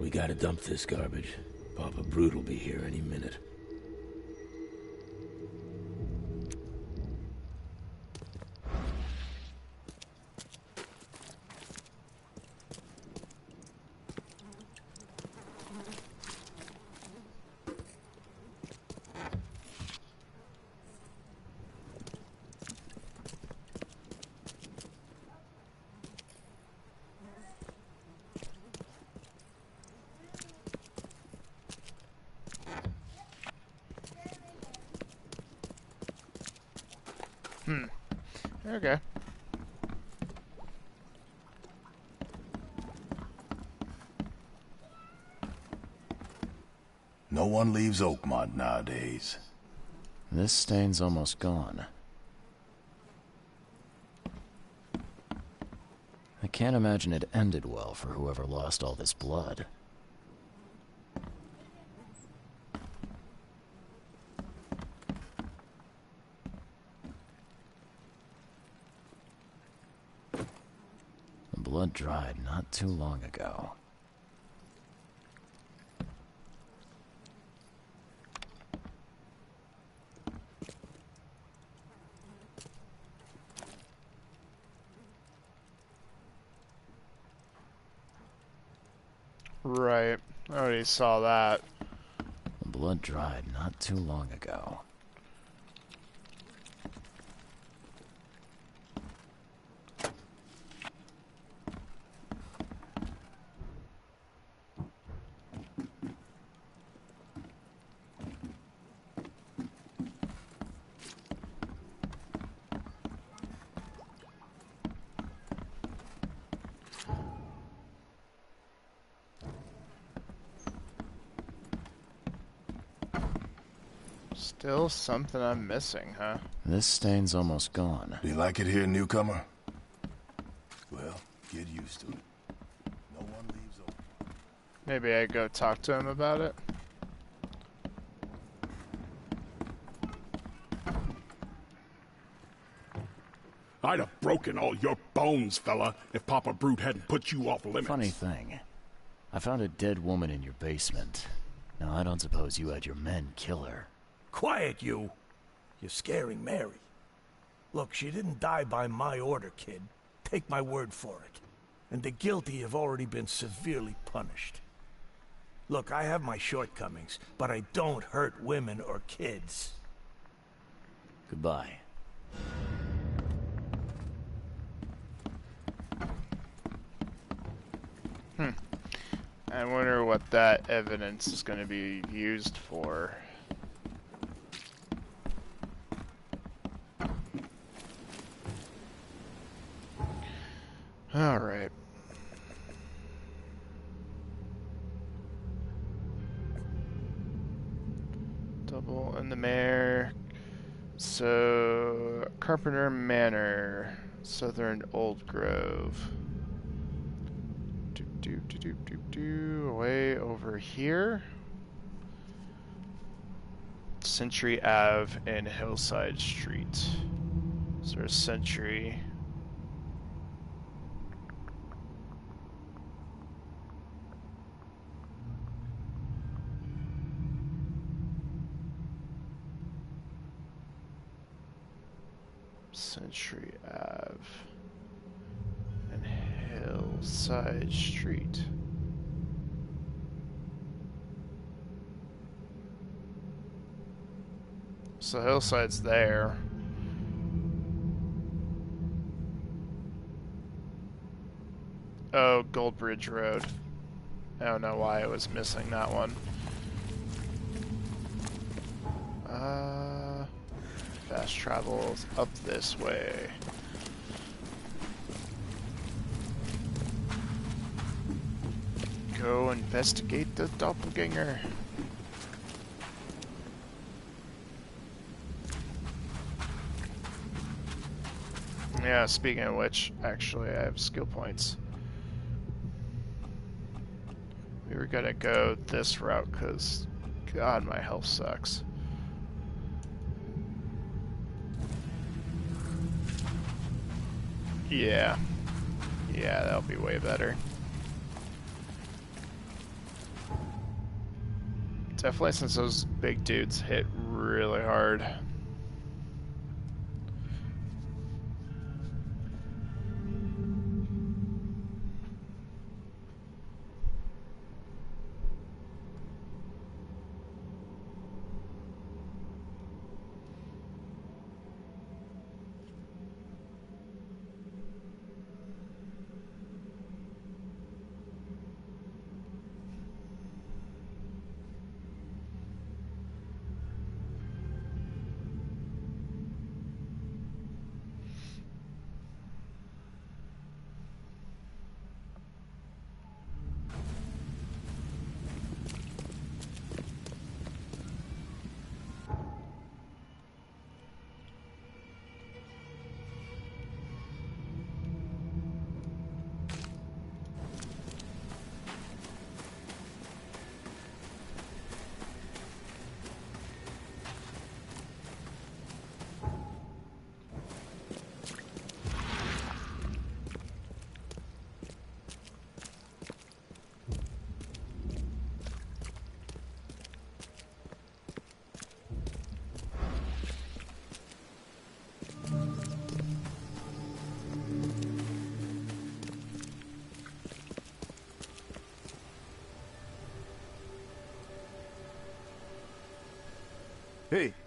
We gotta dump this garbage. Papa Brute will be here any minute. Okay. No one leaves Oakmont nowadays. This stain's almost gone. I can't imagine it ended well for whoever lost all this blood. The blood dried not too long ago. Right. I already saw that. The blood dried not too long ago. Still something I'm missing, huh? This stain's almost gone. Do you like it here, newcomer? Well, get used to it. No one leaves Oakmont. Maybe I go talk to him about it. I'd have broken all your bones, fella, if Papa Brute hadn't put you off limits. Funny thing, I found a dead woman in your basement. Now, I don't suppose you had your men kill her. Quiet, you! You're scaring Mary. Look, she didn't die by my order, kid. Take my word for it. And the guilty have already been severely punished. Look, I have my shortcomings, but I don't hurt women or kids. Goodbye. I wonder what that evidence is going to be used for. All right. Double in the mayor. So, Carpenter Manor, Southern Old Grove. Way over here. Century Ave and Hillside Street. So there's Century. Century Ave and Hillside Street. So Hillside's there. Oh, Goldbridge Road. I don't know why I was missing that one. Fast travels up this way. Go investigate the doppelganger. Yeah, speaking of which, actually I have skill points. We were gonna go this route because, God, my health sucks. Yeah. Yeah, that'll be way better. Definitely since those big dudes hit really hard.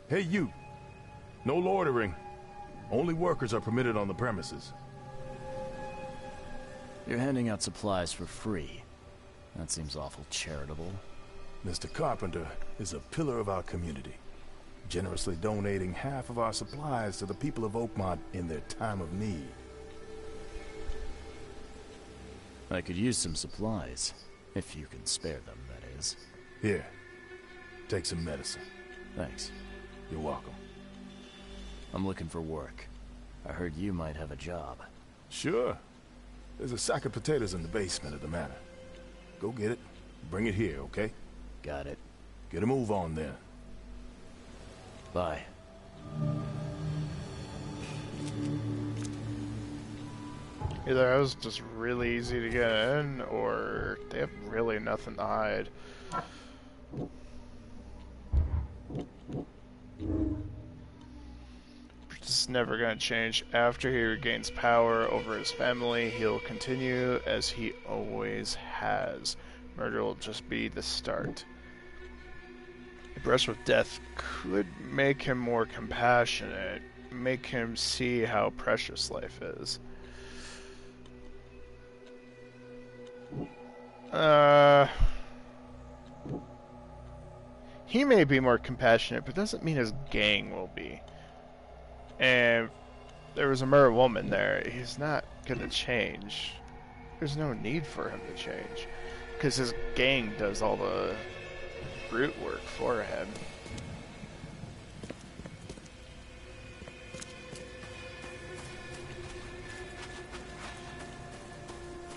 Hey you! No loitering. Only workers are permitted on the premises. You're handing out supplies for free. That seems awful charitable. Mr. Carpenter is a pillar of our community, generously donating half of our supplies to the people of Oakmont in their time of need. I could use some supplies, if you can spare them, that is. Here, take some medicine. Thanks. You're welcome. I'm looking for work. I heard you might have a job. Sure. There's a sack of potatoes in the basement of the manor. Go get it. Bring it here, okay? Got it. Get a move on then. Bye. Either it was just really easy to get in, or they have really nothing to hide. This is never going to change. After he regains power over his family, he'll continue as he always has. Murder will just be the start. A brush with death could make him more compassionate, make him see how precious life is. He may be more compassionate, but doesn't mean his gang will be. And there was a murdered woman there. He's not gonna change. There's no need for him to change, because his gang does all the brute work for him.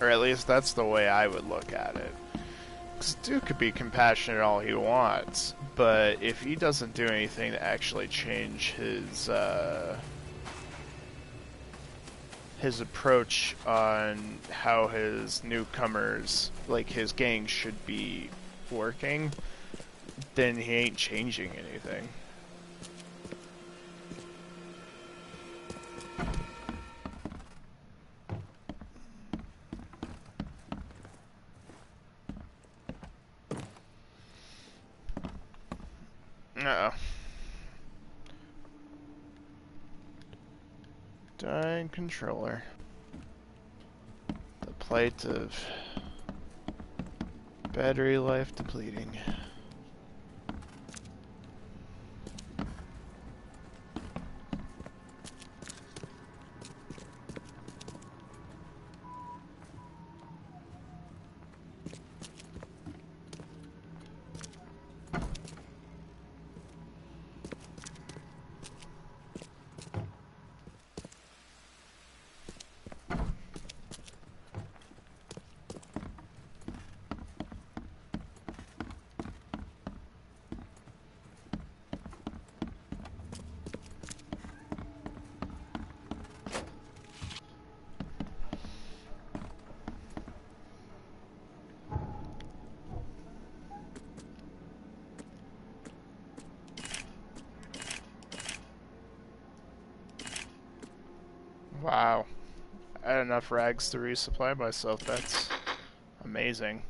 Or at least that's the way I would look at it. Because Duke could be compassionate all he wants, but if he doesn't do anything to actually change his approach on how his newcomers, like his gang, should be working, then he ain't changing anything. Uh-oh. Dying controller. The plight of battery life depleting. Wow. I had enough rags to resupply myself. That's amazing.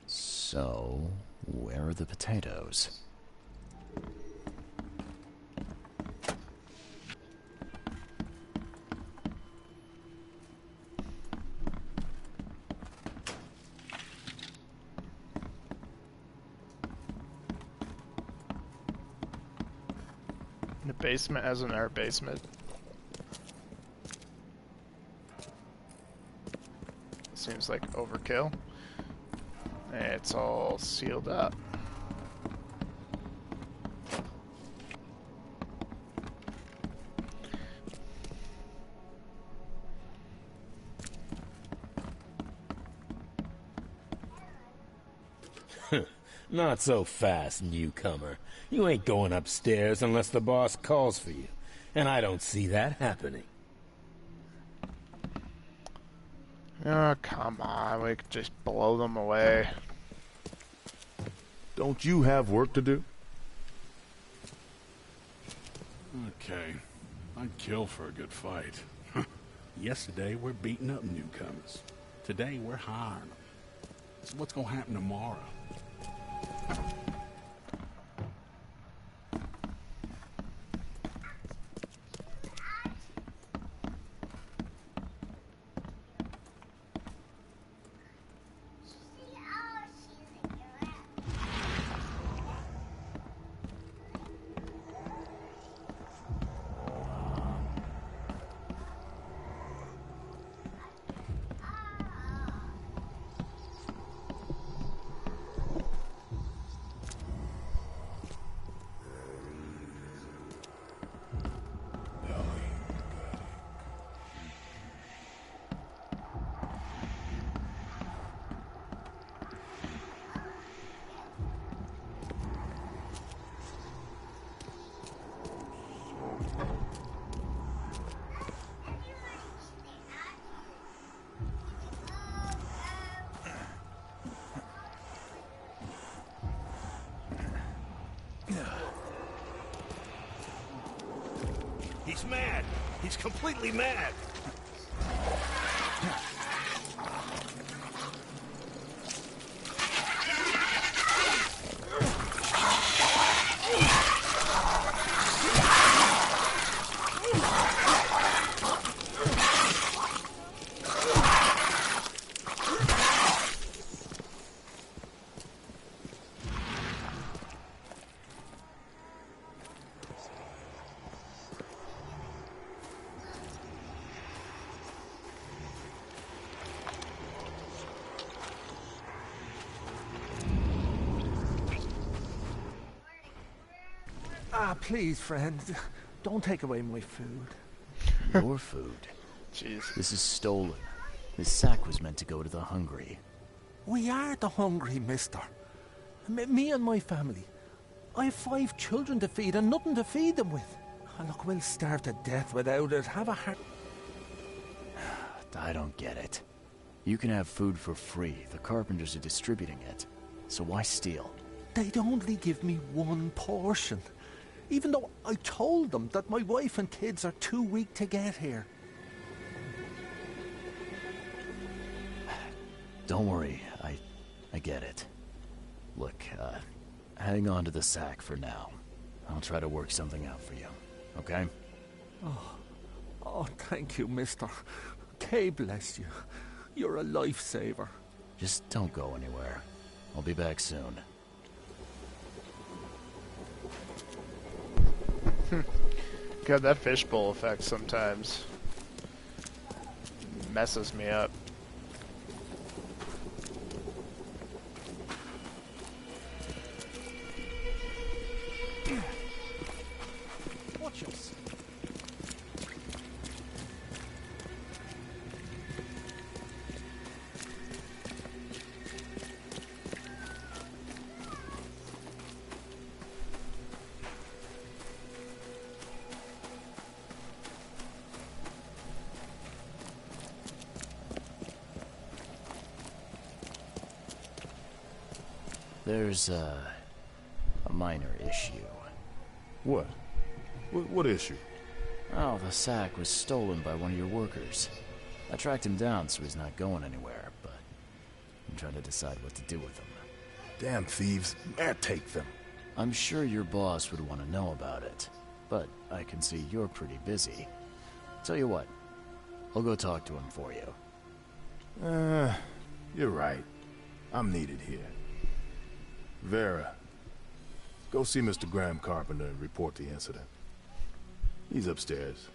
So, where are the potatoes? The basement has an air basement. Seems like overkill. It's all sealed up. Not so fast, newcomer. You ain't going upstairs unless the boss calls for you. And I don't see that happening. Oh, come on. We could just blow them away. Don't you have work to do? Okay. I'd kill for a good fight. Yesterday, we're beating up newcomers. Today, we're hiring them. So what's gonna happen tomorrow? completely mad. Ah, please, friend. Don't take away my food. Your food? Jeez. This is stolen. This sack was meant to go to the hungry. We are the hungry, mister. Me and my family. I have 5 children to feed and nothing to feed them with. And look, we'll starve to death without it. Have a heart. I don't get it. You can have food for free. The carpenters are distributing it. So why steal? They'd only give me 1 portion. Even though I told them that my wife and kids are too weak to get here. Don't worry, I get it. Look, hang on to the sack for now. I'll try to work something out for you, okay? Oh, thank you, mister. Kay bless you. You're a lifesaver. Just don't go anywhere. I'll be back soon. God, that fishbowl effect sometimes messes me up. Watch us. There's a minor issue. What? What issue? Oh, the sack was stolen by one of your workers. I tracked him down so he's not going anywhere, but I'm trying to decide what to do with him. Damn thieves. Take them. I'm sure your boss would want to know about it, but I can see you're pretty busy. Tell you what, I'll go talk to him for you. You're right. I'm needed here. Vera, go see Mr. Graham Carpenter and report the incident. He's upstairs.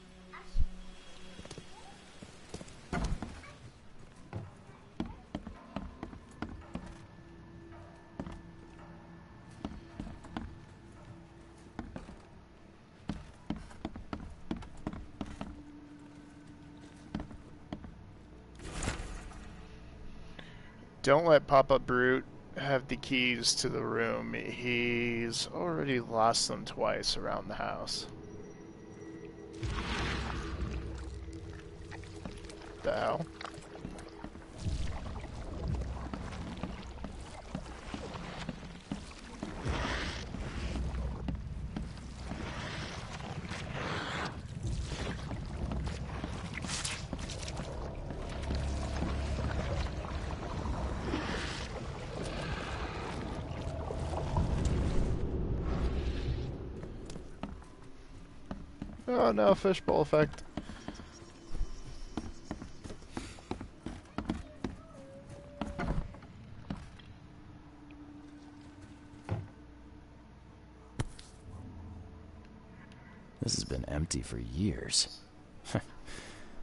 Don't let Papa Brute have the keys to the room. He's already lost them twice around the house. The hell? Oh no, fishbowl effect. This has been empty for years.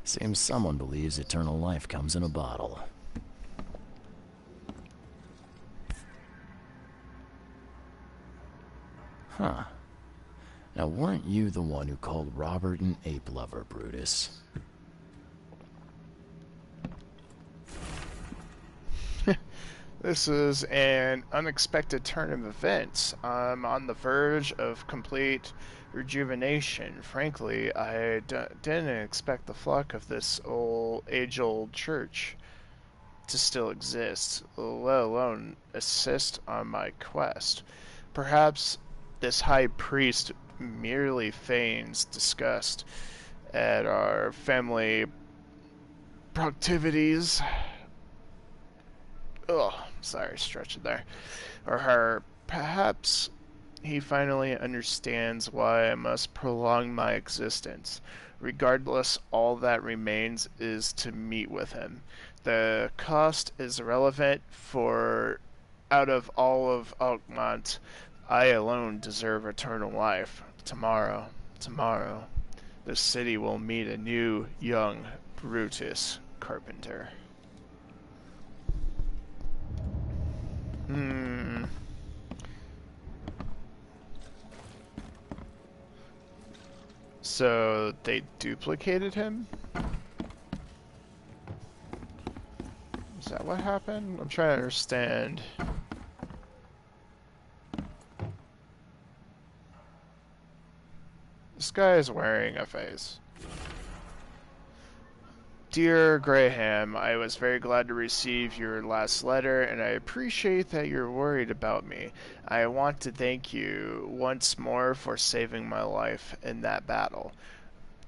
Seems someone believes eternal life comes in a bottle. Huh. Now, weren't you the one who called Robert an ape lover, Brutus? This is an unexpected turn of events. I'm on the verge of complete rejuvenation. Frankly, I didn't expect the flock of this age-old church to still exist, let alone assist on my quest. Perhaps this high priest merely feigns disgust at our family proclivities. Oh, sorry, stretching there. Or her, perhaps he finally understands why I must prolong my existence. Regardless, all that remains is to meet with him. The cost is irrelevant, for out of all of Alkmont, I alone deserve eternal life. Tomorrow, the city will meet a new, young Brutus Carpenter. So they duplicated him? Is that what happened? I'm trying to understand. This guy is wearing a face. Dear Graham, I was very glad to receive your last letter, and I appreciate that you're worried about me. I want to thank you once more for saving my life in that battle.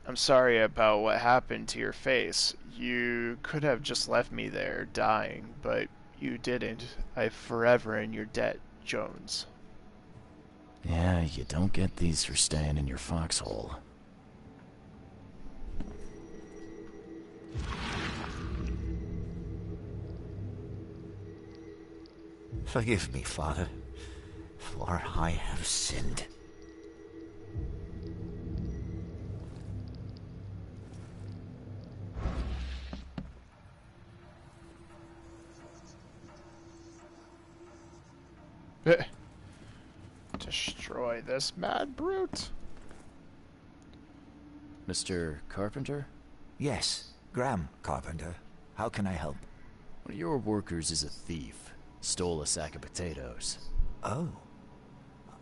I'm sorry about what happened to your face. You could have just left me there, dying, but you didn't. I'm forever in your debt, Jones. Yeah, you don't get these for staying in your foxhole. Forgive me, Father, for I have sinned. Destroy this mad brute. Mr. Carpenter? Yes, Graham Carpenter. How can I help? One of your workers is a thief. Stole a sack of potatoes. Oh.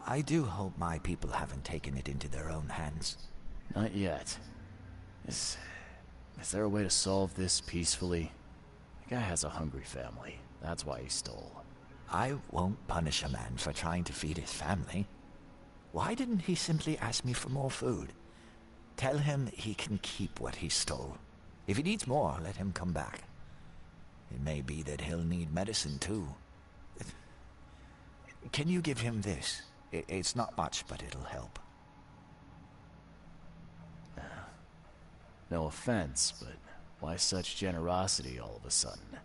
I do hope my people haven't taken it into their own hands. Not yet. Is there a way to solve this peacefully? The guy has a hungry family. That's why he stole. I won't punish a man for trying to feed his family. Why didn't he simply ask me for more food? Tell him he can keep what he stole. If he needs more, let him come back. It may be that he'll need medicine too. Can you give him this? It's not much, but it'll help. No offense, but why such generosity all of a sudden?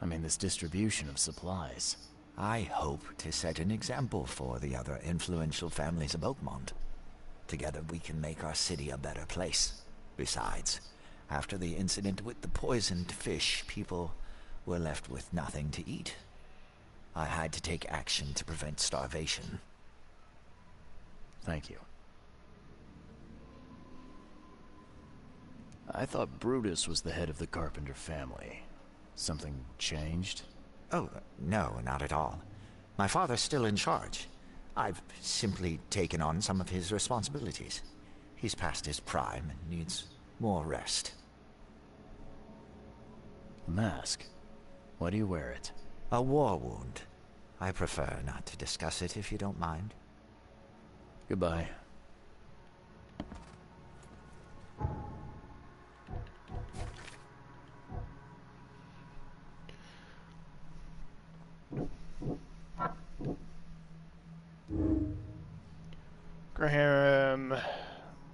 I mean, this distribution of supplies. I hope to set an example for the other influential families of Oakmont. Together we can make our city a better place. Besides, after the incident with the poisoned fish, people were left with nothing to eat. I had to take action to prevent starvation. Thank you. I thought Brutus was the head of the Carpenter family. Something changed? Oh, no, not at all. My father's still in charge. I've simply taken on some of his responsibilities. He's past his prime and needs more rest. The mask. Why do you wear it? A war wound. I prefer not to discuss it if you don't mind. Goodbye.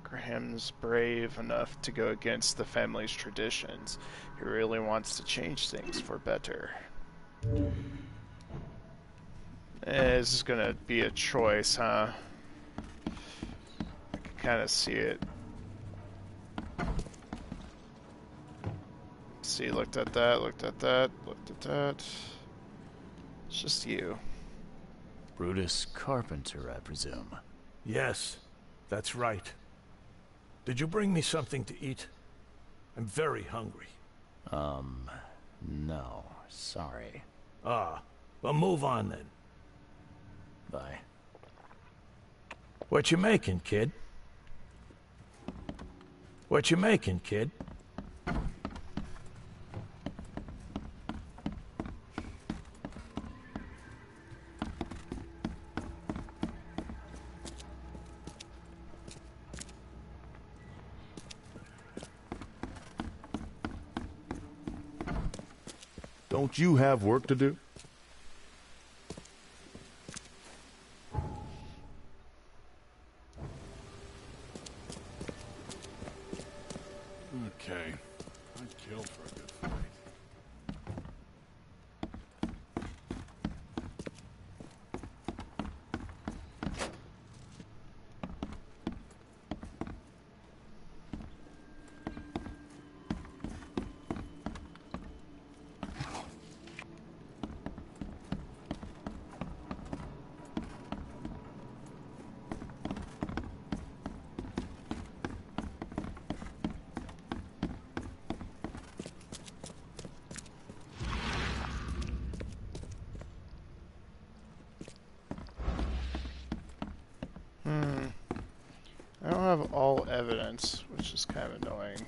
Graham's brave enough to go against the family's traditions. He really wants to change things for better. This is gonna be a choice, huh? I can kind of see it. See, looked at that, looked at that, looked at that. It's just you. Brutus Carpenter, I presume. Yes, that's right. Did you bring me something to eat? I'm very hungry. No. Sorry. Ah, well, move on then. Bye. What you making, kid? What you making, kid? Don't you have work to do? Okay. I'd kill for a good fight. I don't have all evidence, which is kind of annoying.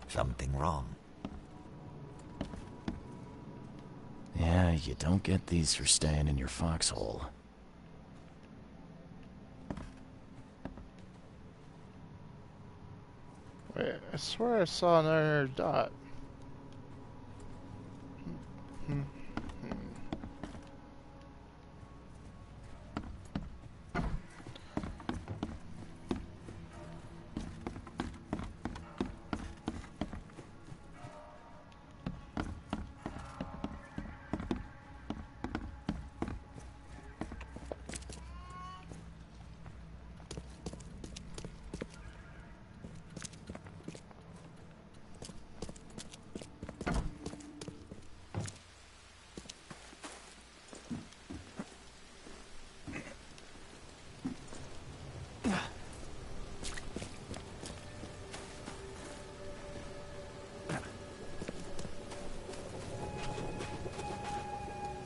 Something wrong. Yeah, you don't get these for staying in your foxhole. Wait, I swear I saw another dot.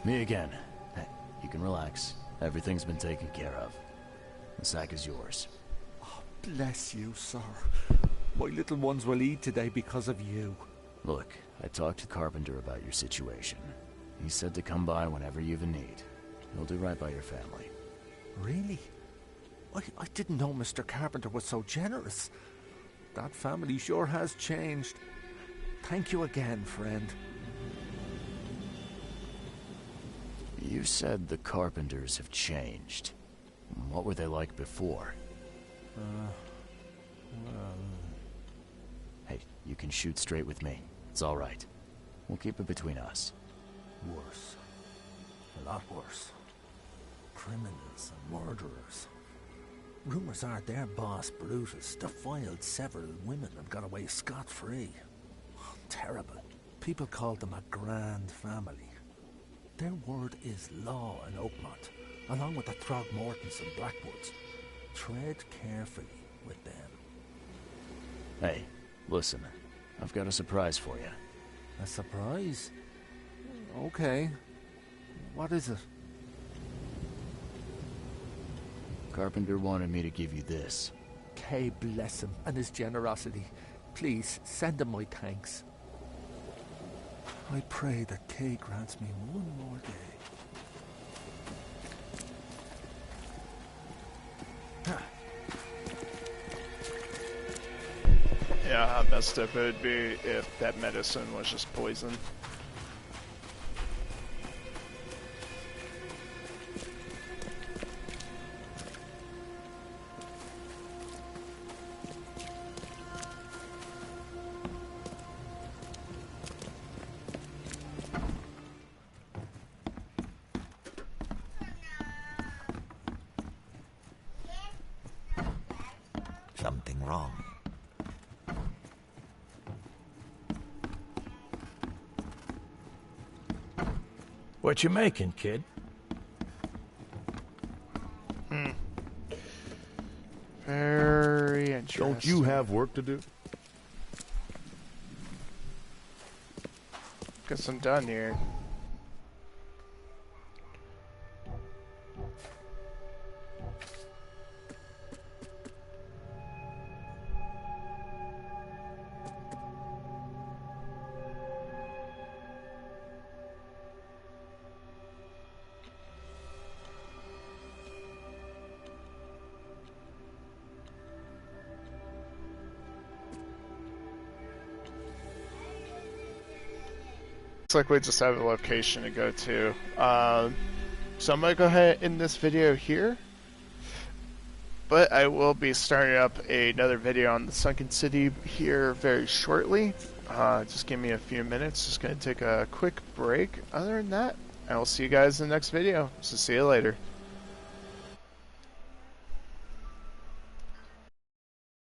Me again. Hey, you can relax. Everything's been taken care of. The sack is yours. Oh, bless you, sir. My little ones will eat today because of you. Look, I talked to Carpenter about your situation. He said to come by whenever you've a need. He'll do right by your family. Really? I didn't know Mr. Carpenter was so generous. That family sure has changed. Thank you again, friend. You said the Carpenters have changed. What were they like before? Hey, you can shoot straight with me. It's all right. We'll keep it between us. Worse. A lot worse. Criminals and murderers. Rumors are their boss, Brutus, defiled several women and got away scot-free. Terrible. People called them a grand family. Their word is law in Oakmont, along with the Throgmortons and Blackwoods. Tread carefully with them. Hey, listen. I've got a surprise for you. A surprise? Okay. What is it? Carpenter wanted me to give you this. Kay bless him and his generosity. Please, send him my thanks. I pray that Kay grants me one more day. Yeah, how messed up it would be if that medicine was just poison. Something wrong. What you making, kid? Very interesting. Don't you have work to do? Guess I'm done here. Looks like we just have a location to go to. So I'm going to go ahead and end this video here. But I will be starting up another video on the Sunken City here very shortly. Just give me a few minutes. Just going to take a quick break. Other than that, I will see you guys in the next video. So see you later.